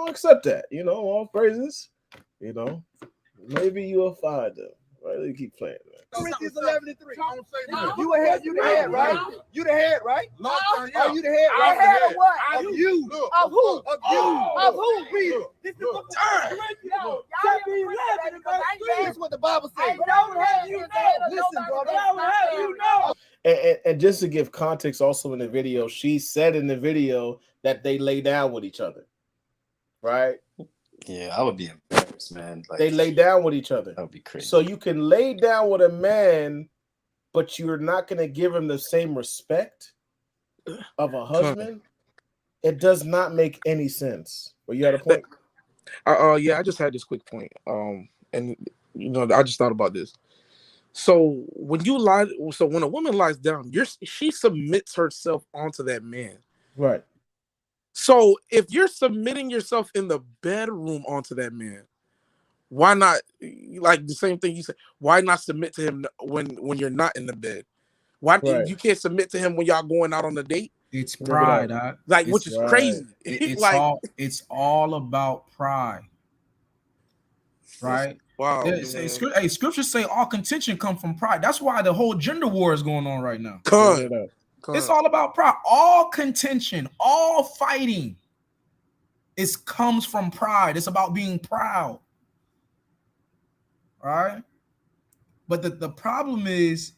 accept that. You know, all praises. You know, maybe you'll find them. Right? They keep playing.
Corinthians 11:3. You the head, right? You the head, right? Are you the head, right? The head of what? Of you. Of who? Of you. Of who? Read it. This is what This is what the Bible says. Listen, brother.
And just to give context, also in the video, she said in the video that they lay down with each other, right?
Yeah, I would be embarrassed, man. Like,
they lay down with each other.
That would be crazy.
So you can lay down with a man, but you're not going to give him the same respect of a husband. It does not make any sense. Well, you had a point.
Yeah, I just had this quick point. And I just thought about this. So when when a woman lies down, she submits herself onto that man.
Right.
So if you're submitting yourself in the bedroom onto that man, why not, like the same thing you said, why not submit to him when you're not in the bed? Why you can't submit to him when y'all going out on a date?
It's pride,
which is crazy.
It's all about pride, right?
Wow.
Scriptures say all contention come from pride. That's why the whole gender war is going on right now. It's all about pride. All contention, all fighting, comes from pride. It's about being proud, right? But the problem is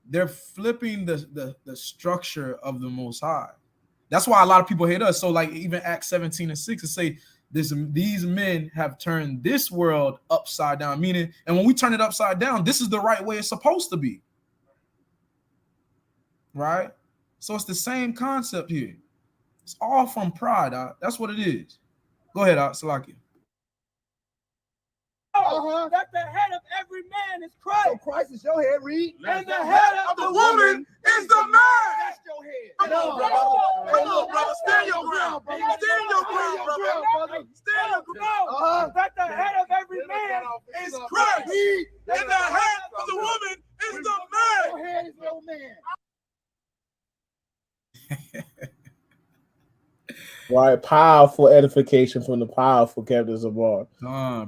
they're flipping the structure of the Most High. That's why a lot of people hate us. So like even Acts 17:6 it say these men have turned this world upside down. Meaning, and when we turn it upside down, this is the right way it's supposed to be. Right? So it's the same concept here. It's all from pride. That's what it is. Go ahead, Salaki.
That the head of every man is Christ. So Christ is your head, read. And the head of the woman is the man. That's your head. Come on, brother. Stand your ground, brother. Stand your ground, brother. Stand your ground. That the head of every man is Christ. And the head of the woman is the man. Your head is your man.
Right, powerful edification from the powerful Captain Zabar.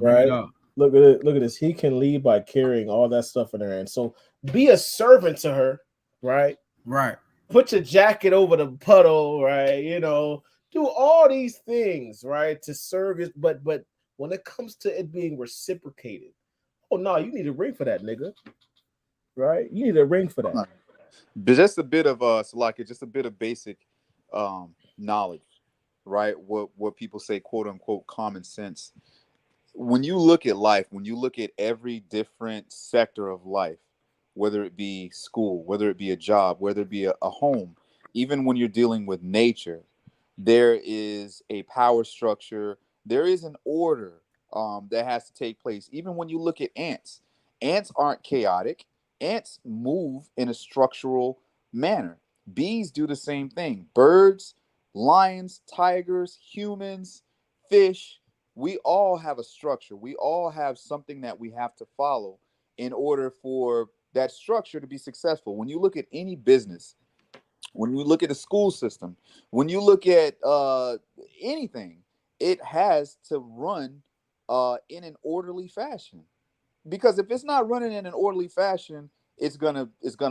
Right, look at this. He can lead by carrying all that stuff in her hand. So be a servant to her, right?
Right.
Put your jacket over the puddle, right? You know, do all these things, right, to serve it. But when it comes to it being reciprocated, oh no, you need a ring for that, nigga. Right? You need a ring for that.
But just a bit of Salaki, just a bit of basic knowledge, right? What people say, quote unquote, common sense. When you look at life, when you look at every different sector of life, whether it be school, whether it be a job, whether it be a home, even when you're dealing with nature, there is a power structure. There is an order that has to take place. Even when you look at ants aren't chaotic. Ants move in a structural manner. Bees do the same thing. Birds, lions, tigers, humans, fish, we all have a structure. We all have something that we have to follow in order for that structure to be successful. When you look at any business, when you look at the school system, when you look at anything, it has to run in an orderly fashion. Because if it's not running in an orderly fashion, it's gonna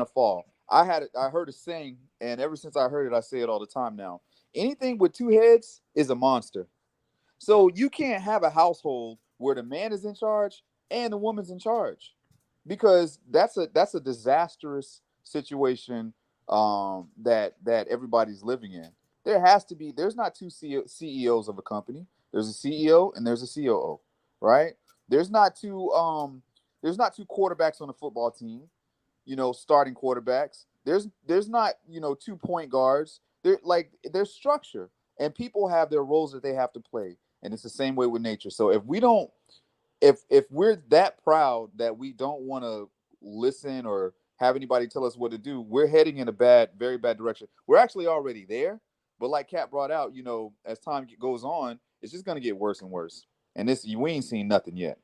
fall. I heard a saying, and ever since I heard it, I say it all the time now. Anything with two heads is a monster. So you can't have a household where the man is in charge and the woman's in charge, because that's a disastrous situation that everybody's living in. There's not two CEOs of a company. There's a CEO and there's a COO, right? There's not two quarterbacks on a football team, starting quarterbacks. There's not, two point guards. There's structure, and people have their roles that they have to play. And it's the same way with nature. So if we're that proud that we don't want to listen or have anybody tell us what to do, we're heading in a very bad direction. We're actually already there, But like Kat brought out, as time goes on, it's just gonna get worse and worse. And we ain't seen nothing yet.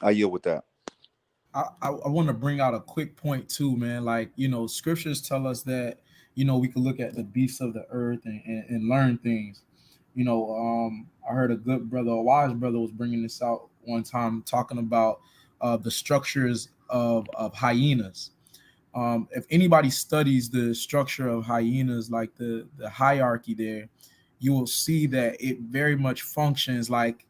I yield with that.
I want to bring out a quick point too, man. Like, scriptures tell us that, we can look at the beasts of the earth and learn things. I heard a good brother, a wise brother was bringing this out one time, talking about the structures of hyenas. If anybody studies the structure of hyenas, like the hierarchy there, you will see that it very much functions like,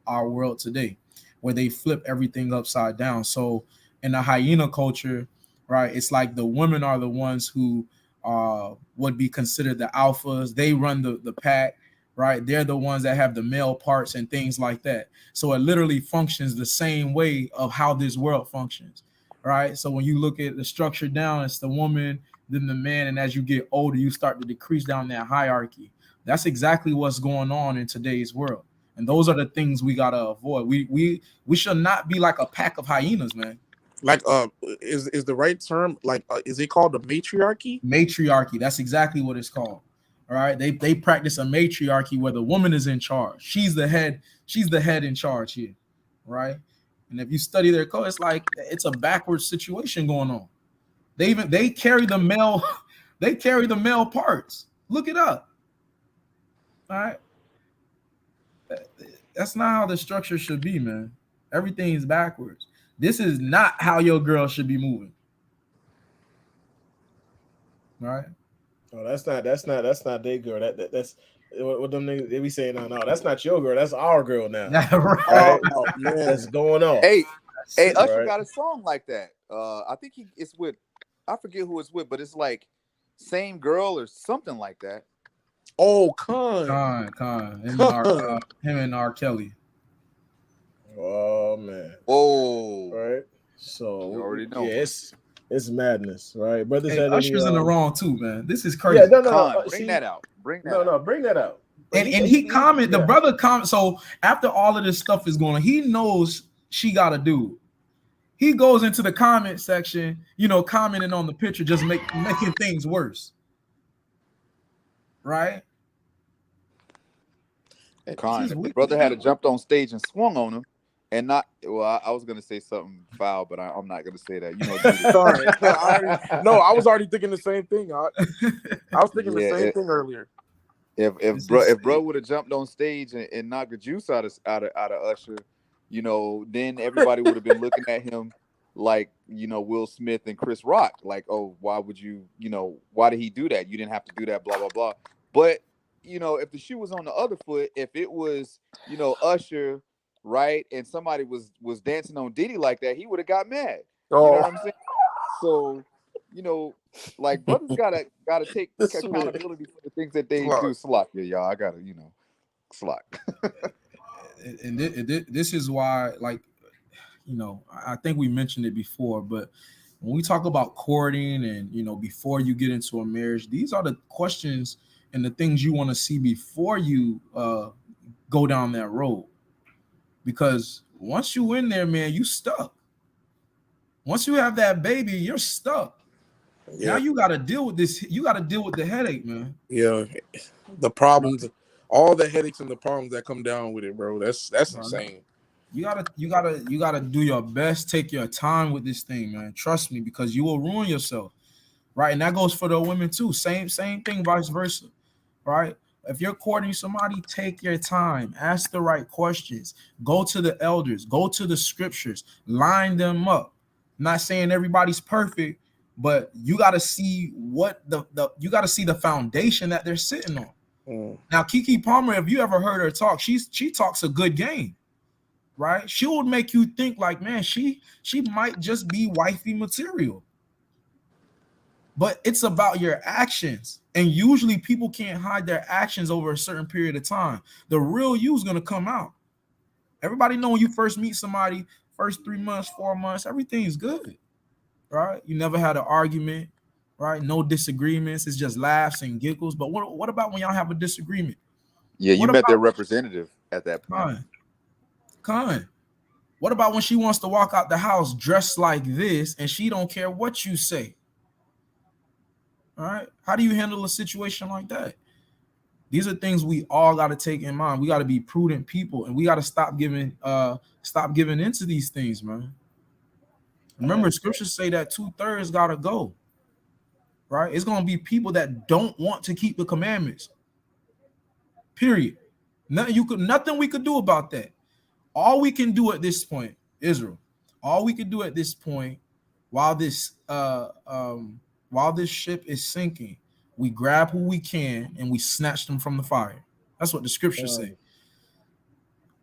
our world today, where they flip everything upside down. So in the hyena culture, right, it's like the women are the ones who would be considered the alphas. They run the pack, right? They're the ones that have the male parts and things like that. So it literally functions the same way of how this world functions, right? So when you look at the structure down, it's the woman, then the man, and as you get older, you start to decrease down that hierarchy. That's exactly what's going on in today's world. And those are the things we gotta avoid. We should not be like a pack of hyenas, man.
Like, is the right term, like, is it called the matriarchy?
Matriarchy. That's exactly what it's called. All right. They practice a matriarchy where the woman is in charge. She's the head. She's the head in charge here, right? And if you study their code, it's like it's a backwards situation going on. They carry the male, they carry the male parts. Look it up. All right. That's not how the structure should be, man. Everything's backwards. This is not how your girl should be moving. All right.
Oh, that's not their girl. That's what them niggas they be saying. No, that's not your girl. That's our girl now.
Right.
Oh, man, that's going on.
Hey, Usher
right.
got a song like that. I think it's with, I forget who it's with, but it's like Same Girl or something like that.
Oh, Con.
Him and R. Kelly.
Oh man.
Oh.
Right. So
you already know.
Yeah, it's madness, right? Brothers
Hey,
had
Usher's in the wrong too, man. This is crazy.
Yeah, no.
Bring that out. Bring that
out.
And he commented, the brother comment. So after all of this stuff is going on, he knows she got a dude. He goes into the comment section, commenting on the picture, just making things worse. Right?
Con, the brother had jumped on stage and swung on him, and not. Well, I was gonna say something foul, but I'm not gonna say that.
Sorry. I was already thinking the same thing. I was thinking the same thing earlier.
If bro would have jumped on stage and knocked the juice out of Usher, then everybody would have been looking at him like Will Smith and Chris Rock, like, oh, why would you, why did he do that? You didn't have to do that, blah blah blah. But if the shoe was on the other foot, if it was Usher, right, and somebody was dancing on Diddy like that, he would have got mad. You know what I'm saying? So like brothers gotta take accountability for the things that they do. Slack, y'all. I gotta slack.
And this is why, like, I think we mentioned it before, but when we talk about courting and before you get into a marriage, these are the questions and the things you want to see before you go down that road. Because once you in there, man, you stuck. Once you have that baby, you're stuck. Yeah. Now you got to deal with this. You got to deal with the headache, man.
Yeah, the problems, all the headaches and the problems that come down with it, bro. That's insane.
You gotta do your best. Take your time with this thing, man. Trust me, because you will ruin yourself, right? And that goes for the women too. Same thing, vice versa, right? If you're courting somebody, take your time. Ask the right questions. Go to the elders. Go to the scriptures. Line them up. I'm not saying everybody's perfect, but you got to see what you got to see the foundation that they're sitting on. Now, Keke Palmer, if you ever heard her talk, she talks a good game, right? She would make you think like, man, she might just be wifey material. But it's about your actions. And usually people can't hide their actions over a certain period of time. The real you is going to come out. Everybody know when you first meet somebody, first 3 months, 4 months, everything's good, right? You never had an argument, right? No disagreements. It's just laughs and giggles. But what about when y'all have a disagreement?
Yeah, you met their representative at that point.
Con. What about when she wants to walk out the house dressed like this and she don't care what you say? All right. How do you handle a situation like that? These are things we all got to take in mind. We got to be prudent people, and we got to stop giving into these things, man. Remember, scriptures say that 2/3 gotta go. Right? It's gonna be people that don't want to keep the commandments. Period. Nothing we could do about that. All we can do at this point, Israel, all we can do at this point, while this ship is sinking, we grab who we can and we snatch them from the fire. That's what the scriptures say.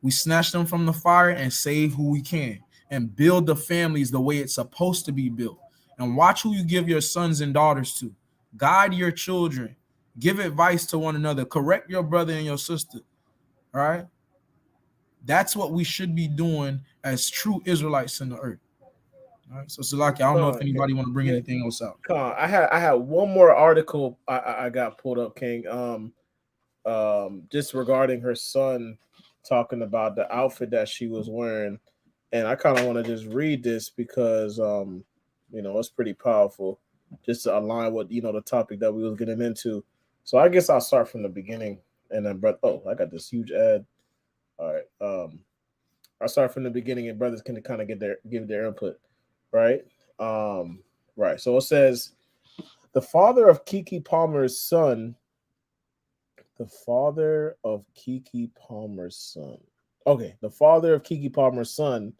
We snatch them from the fire and save who we can and build the families the way it's supposed to be built. And watch who you give your sons and daughters to. Guide your children. Give advice to one another. Correct your brother and your sister. All right? That's what we should be doing as true Israelites in the earth. All right. So Salaki, I don't know if anybody want to bring anything else out.
I had one more article I got pulled up, King. Just regarding her son, talking about the outfit that she was wearing, and I kind of want to just read this because it's pretty powerful, just to align with the topic that we was getting into. So I guess I'll start from the beginning, and then I got this huge ad. All right, I'll start from the beginning, and brothers can kind of give their input, right? Right. So it says, the father of Keke Palmer's son. The father of Keke Palmer's son. Okay, the father of Keke Palmer's son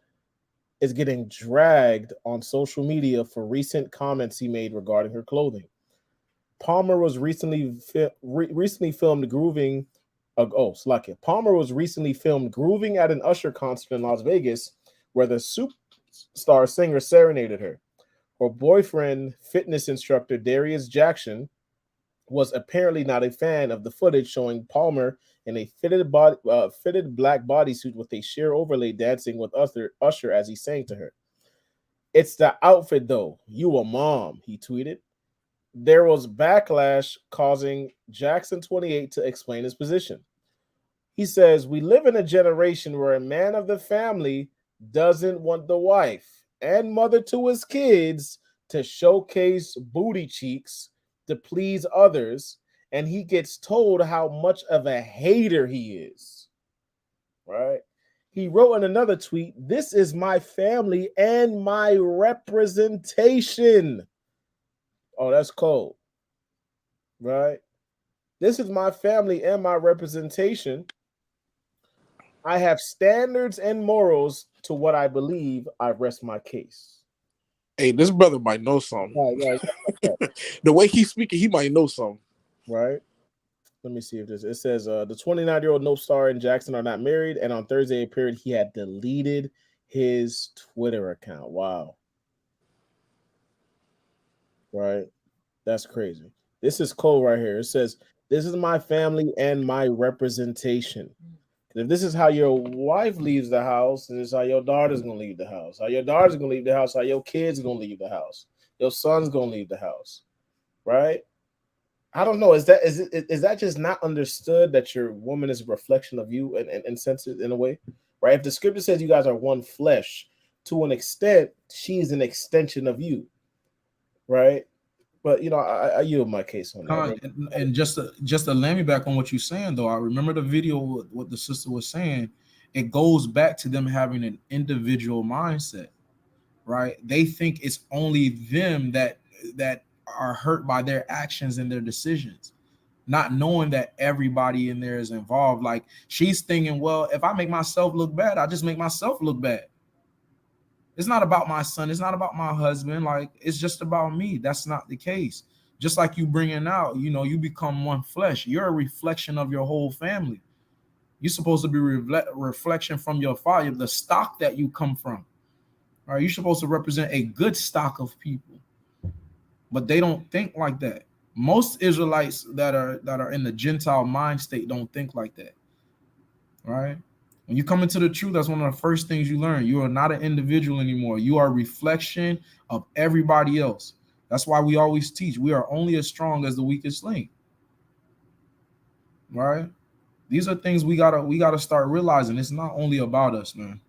is getting dragged on social media for recent comments he made regarding her clothing. Palmer was recently filmed grooving. Palmer was recently filmed grooving at an Usher concert in Las Vegas, where the superstar singer serenaded her. Her boyfriend, fitness instructor Darius Jackson, was apparently not a fan of the footage showing Palmer in a fitted black bodysuit with a sheer overlay dancing with Usher as he sang to her. "It's the outfit though. You a mom," he tweeted. There was backlash, causing Jackson 28 to explain his position. He says, "We live in a generation where a man of the family doesn't want the wife and mother to his kids to showcase booty cheeks to please others, and he gets told how much of a hater he is." Right? He wrote in another tweet, "This is my family and my representation." Oh, that's cold. Right? "This is my family and my representation. I have standards and morals to what I believe. I rest my case."
Hey, this brother might know something.
Right.
The way he's speaking, he might know something.
Right. Let me see if it says the 29-year-old Nope Star and Jackson are not married, and on Thursday it appeared he had deleted his Twitter account. Wow. Right. That's crazy. This is cold right here. It says, "This is my family and my representation." If this is how your wife leaves the house, this is how your daughter's gonna leave the house. How your daughter's gonna leave the house, how your kids gonna leave the house. Your son's gonna leave the house. Right? I don't know. Is that just not understood that your woman is a reflection of you and senses in a way? Right? If the scripture says you guys are one flesh, to an extent, she's an extension of you. Right? But I yield my case on that.
And just to land me back on what you're saying, though, I remember the video what the sister was saying. It goes back to them having an individual mindset, right? They think it's only them that are hurt by their actions and their decisions, not knowing that everybody in there is involved. Like, she's thinking, well, if I make myself look bad, I just make myself look bad. It's not about my son. It's not about my husband. Like, it's just about me. That's not the case. Just like you bringing out, you become one flesh. You're a reflection of your whole family. You're supposed to be reflection from your father, the stock that you come from. All right, you're supposed to represent a good stock of people. But they don't think like that. Most Israelites that are in the Gentile mind state don't think like that. Right? When you come into the truth, that's one of the first things you learn. You are not an individual anymore. You are a reflection of everybody else. That's why we always teach we are only as strong as the weakest link. Right? These are things we gotta start realizing. It's not only about us, man.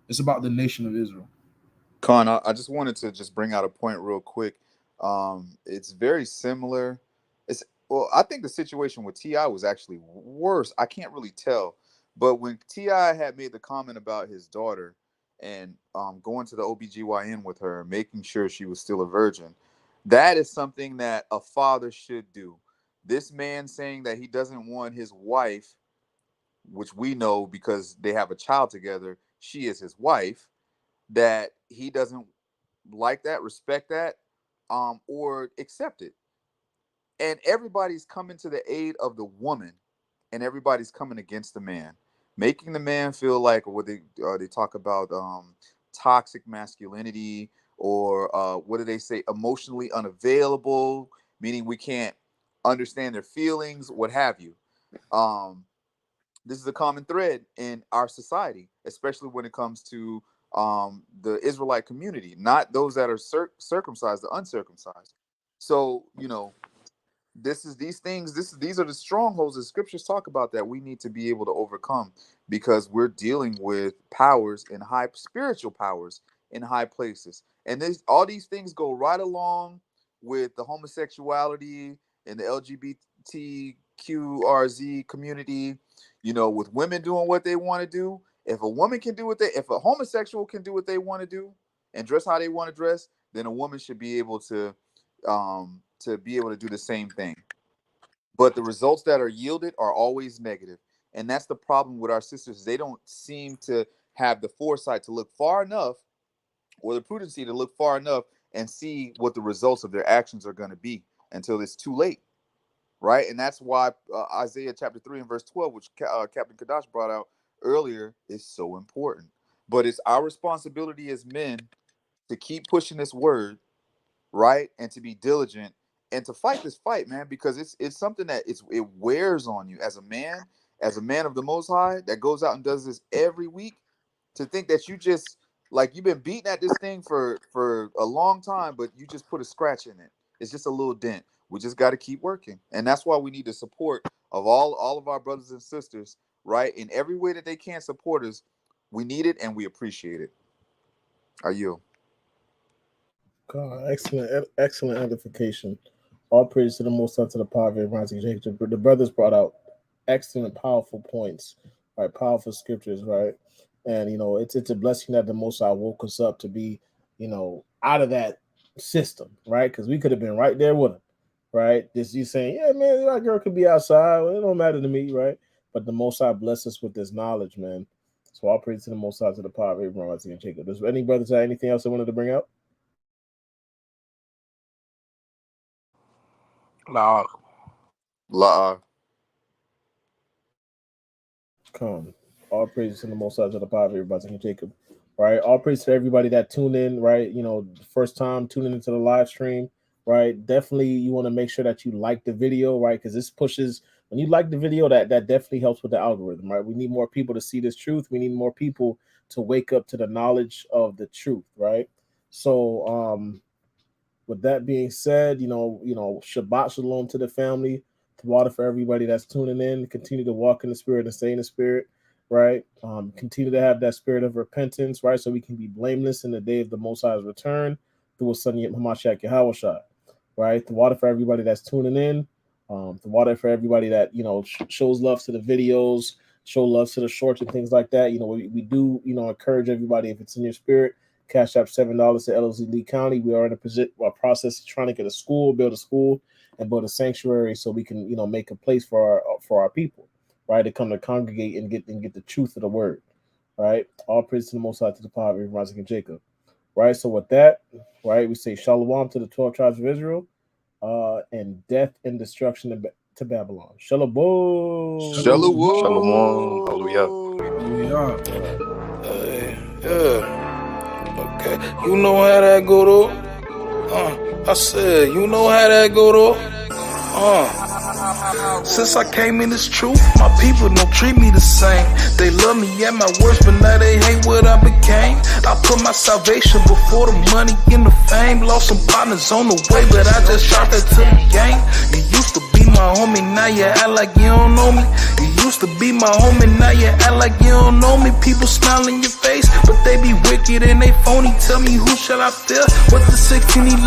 It's about the nation of Israel.
Con, I just wanted to bring out a point real quick. It's very similar. Well, I think the situation with T.I. was actually worse. I can't really tell. But when T.I. had made the comment about his daughter and going to the OBGYN with her, making sure she was still a virgin, that is something that a father should do. This man saying that he doesn't want his wife, which we know because they have a child together, she is his wife, that he doesn't like that, respect that, or accept it. And everybody's coming to the aid of the woman, and everybody's coming against the man, making the man feel like what they talk about toxic masculinity, or what do they say, emotionally unavailable, meaning we can't understand their feelings, what have you. This is a common thread in our society, especially when it comes to the Israelite community, not those that are circumcised, the uncircumcised. So, you know, these are the strongholds that scriptures talk about that we need to be able to overcome, because we're dealing with powers in high spiritual powers in high places. And all these things go right along with the homosexuality and the LGBTQRZ community, you know, with women doing what they want to do. If a woman can do if a homosexual can do what they want to do and dress how they want to dress, then a woman should be able to do the same thing. But the results that are yielded are always negative. And that's the problem with our sisters. They don't seem to have the foresight to look far enough, or the prudency to look far enough and see what the results of their actions are going to be until it's too late. Right? And that's why Isaiah chapter 3 and verse 12, which Captain Kadash brought out earlier, is so important. But it's our responsibility as men to keep pushing this word, right? And to be diligent and to fight this fight, man, because it's something that it wears on you as a man of the Most High that goes out and does this every week. To think that you just, like, you've been beating at this thing for a long time, but you just put a scratch in it. It's just a little dent. We just got to keep working. And that's why we need the support of all of our brothers and sisters, right? In every way that they can support us, we need it and we appreciate it. Are you?
God, excellent edification. All praise to the Most High, to the power of rising. The brothers brought out excellent, powerful points, right? Powerful scriptures, right? And you know, it's a blessing that the Most High woke us up to be, you know, out of that system, right? Because we could have been right there with him, right? Just you saying, yeah, man, that girl could be outside. Well, it don't matter to me, right? But the Most High bless us with this knowledge, man. So all praise to the Most High, to the power of Abraham, Isaac, and Jacob. Does any brothers have anything else they wanted to bring up?
La.
Come. All praise to the Most High, to the power of Abraham, Isaac, and Jacob. Right. All praise to everybody that tuned in. Right. You know, first time tuning into the live stream. Right. Definitely, you want to make sure that you like the video. Right, because this pushes. When you like the video, that definitely helps with the algorithm. Right. We need more people to see this truth. We need more people to wake up to the knowledge of the truth. Right. So, with that being said, you know, Shabbat Shalom to the family, to water for everybody that's tuning in. Continue to walk in the Spirit and stay in the Spirit, right? Continue to have that spirit of repentance, right? So we can be blameless in the day of the Most High's return through a son Hamashiach Yahushua, right? To water for everybody that's tuning in. To water for everybody that, you know, shows love to the videos, show love to the shorts and things like that. You know, we do, you know, encourage everybody, if it's in your spirit, cash out $7 to LOZLeeCounty. We are in a process of trying to get build a school, and build a sanctuary so we can, you know, make a place for our people, right, to come to congregate and get the truth of the word, right? All praise to the Most High, to the power of Abraham, Isaac, and Jacob, right? So with that, right, we say Shalom to the 12 tribes of Israel, and death and destruction to Babylon. Shalom.
Shalom. Hallelujah.
Yeah. Okay. You know how that go though? I said, you know how that go though? Since I came in this truth, my people don't treat me the same. They love me at my worst, but now they hate what I became. I put my salvation before the money and the fame. Lost some partners on the way, but I just shot that to the game. You used to be my homie, now you act like you don't know me. You used to be my homie, now you act like you don't know me. People smile in your face, but they be wicked and they phony. Tell me, who shall I fear? What the 1611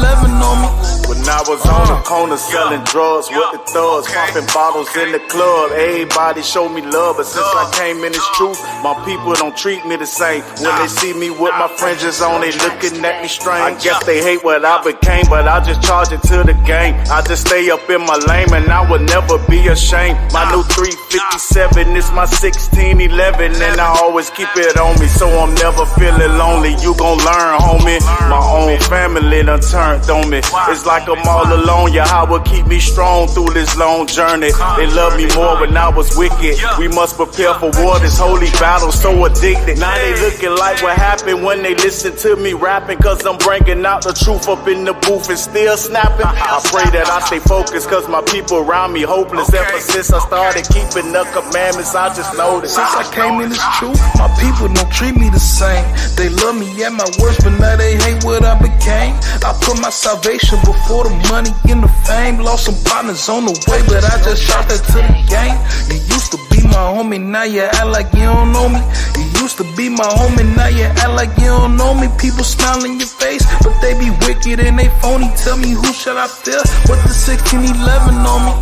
on me?
When I was on a corner selling drugs with the thugs, popping bottles in the club. Everybody show me love, but since I came in this truth, my people don't treat me the same. When they see me with my fringes on, they looking at me strange. I guess they hate what I became, but I just charge it to the game. I just stay up in my lane, and I will never be ashamed. My new 357 is my 1611, and I always keep it on me, so I'm never feeling lonely. You gon' learn, homie. My own family done turned on me. It's like I'm all alone. Yahweh keep me strong through this long journey. They love me more when I was wicked. We must prepare for war. This holy battle, so addicted. Now they looking like what happened when they listen to me rapping, cause I'm bringing out the truth up in the booth and still snapping. I pray that I stay focused, cause my people around me hopeless. Ever since I started keeping the commandments, I just noticed.
Since I came in this truth, my people don't treat me the same. They love me at my worst, but now they hate what I became. I put my salvation before the money and the fame. Lost some partners on the way, but I just shot that to the game. You used to be my homie, now you act like you don't know me. You used to be my homie, now you act like you don't know me. People smile in your face, but they be wicked and they phony. Tell me who should I fear? What the 1611 on me?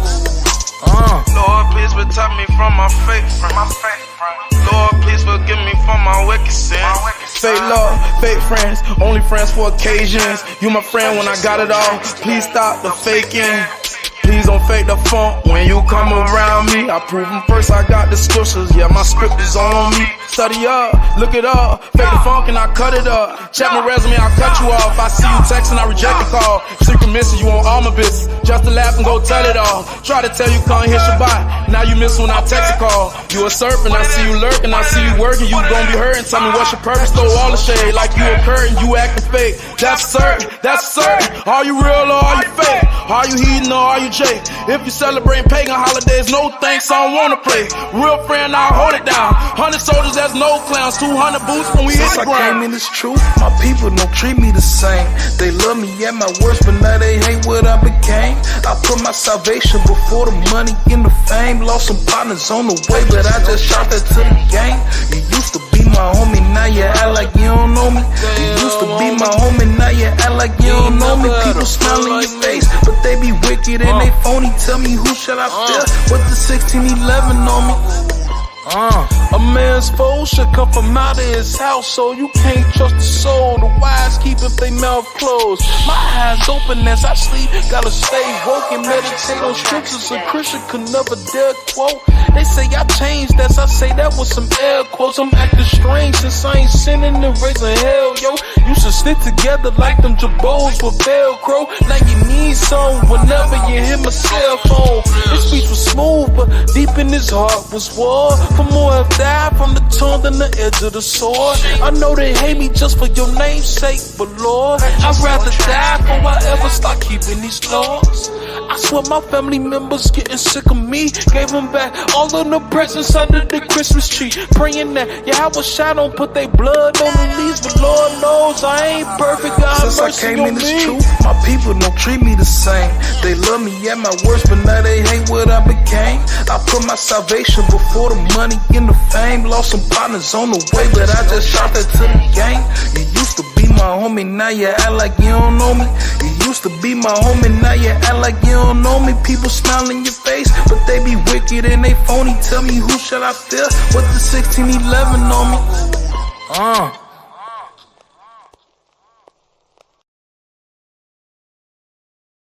Lord, please protect me from my fake friends. Lord, please forgive me for my wicked sins.
Fake love, fake friends, only friends for occasions. You my friend when I got it all. Please stop the faking. Please don't fake the funk when you come around me. I prove them first, I got the scriptures. Yeah, my script is on me. Study up, look it up. Fake the funk and I cut it up. Check my resume, I cut you off. I see you texting, I reject the call. Secret message, you want all my business. Just to laugh and go tell it all. Try to tell you can't hit Shabbat. Now you miss when I text a call. You a serpent, I see you lurking, I see you working. You gon' be hurting. Tell me what's your purpose, throw all the shade. Like you a curtain, you acting fake. That's certain, that's certain. Are you real or are you fake? Are you heathen or are you Jake? If you celebrating pagan holidays, no thanks, I don't wanna play. Real friend, I'll hold it down. 100 soldiers, that's no clowns. 200 boots when we hit the ground.
Since I came in this truth, my people don't treat me the same. They love me at my worst, but now they hate what I became. I put my salvation before the money and the fame. Lost some partners on the way, but I just shot that to the game. You used to be my homie, now you act like you don't know me. You used to be my homie, now you act like you don't know me. People smile in your face, but they be wicked and they phony. Tell me who should I fear? What the 1611 on me?
A man's foe should come from out of his house, so you can't trust the soul. The wise keep if they mouth closed. My eyes open as I sleep, gotta stay woke and meditate on scriptures a Christian could never dare quote. They say I changed, as I say that was some air quotes. I'm acting strange since I ain't sinning and raising hell, yo. You should stick together like them jabos with Velcro. Now you need some whenever you hit my cell phone. His speech was smooth, but deep in his heart was war. For more have died from the tongue than the edge of the sword. I know they hate me just for your name's sake, but Lord, I'd rather die before I ever start keeping these laws. I swear my family members getting sick of me. Gave them back all of the presents under the Christmas tree. Praying that YASHARAHLA don't put their blood on the leaves, but Lord knows I ain't perfect. God have mercy on me.
Since I came in this truth, my people don't treat me the same. They love me at my worst, but now they hate what I became. I put my salvation before the money and the fame. Lost some partners on the way, but I just shot that to the game. You used to be my homie, now you act like you don't know me. You used to be my homie, now you act like you don't know me. People smile in your face, but they be wicked and they phony. Tell me who should I fear? What the 1611 on me?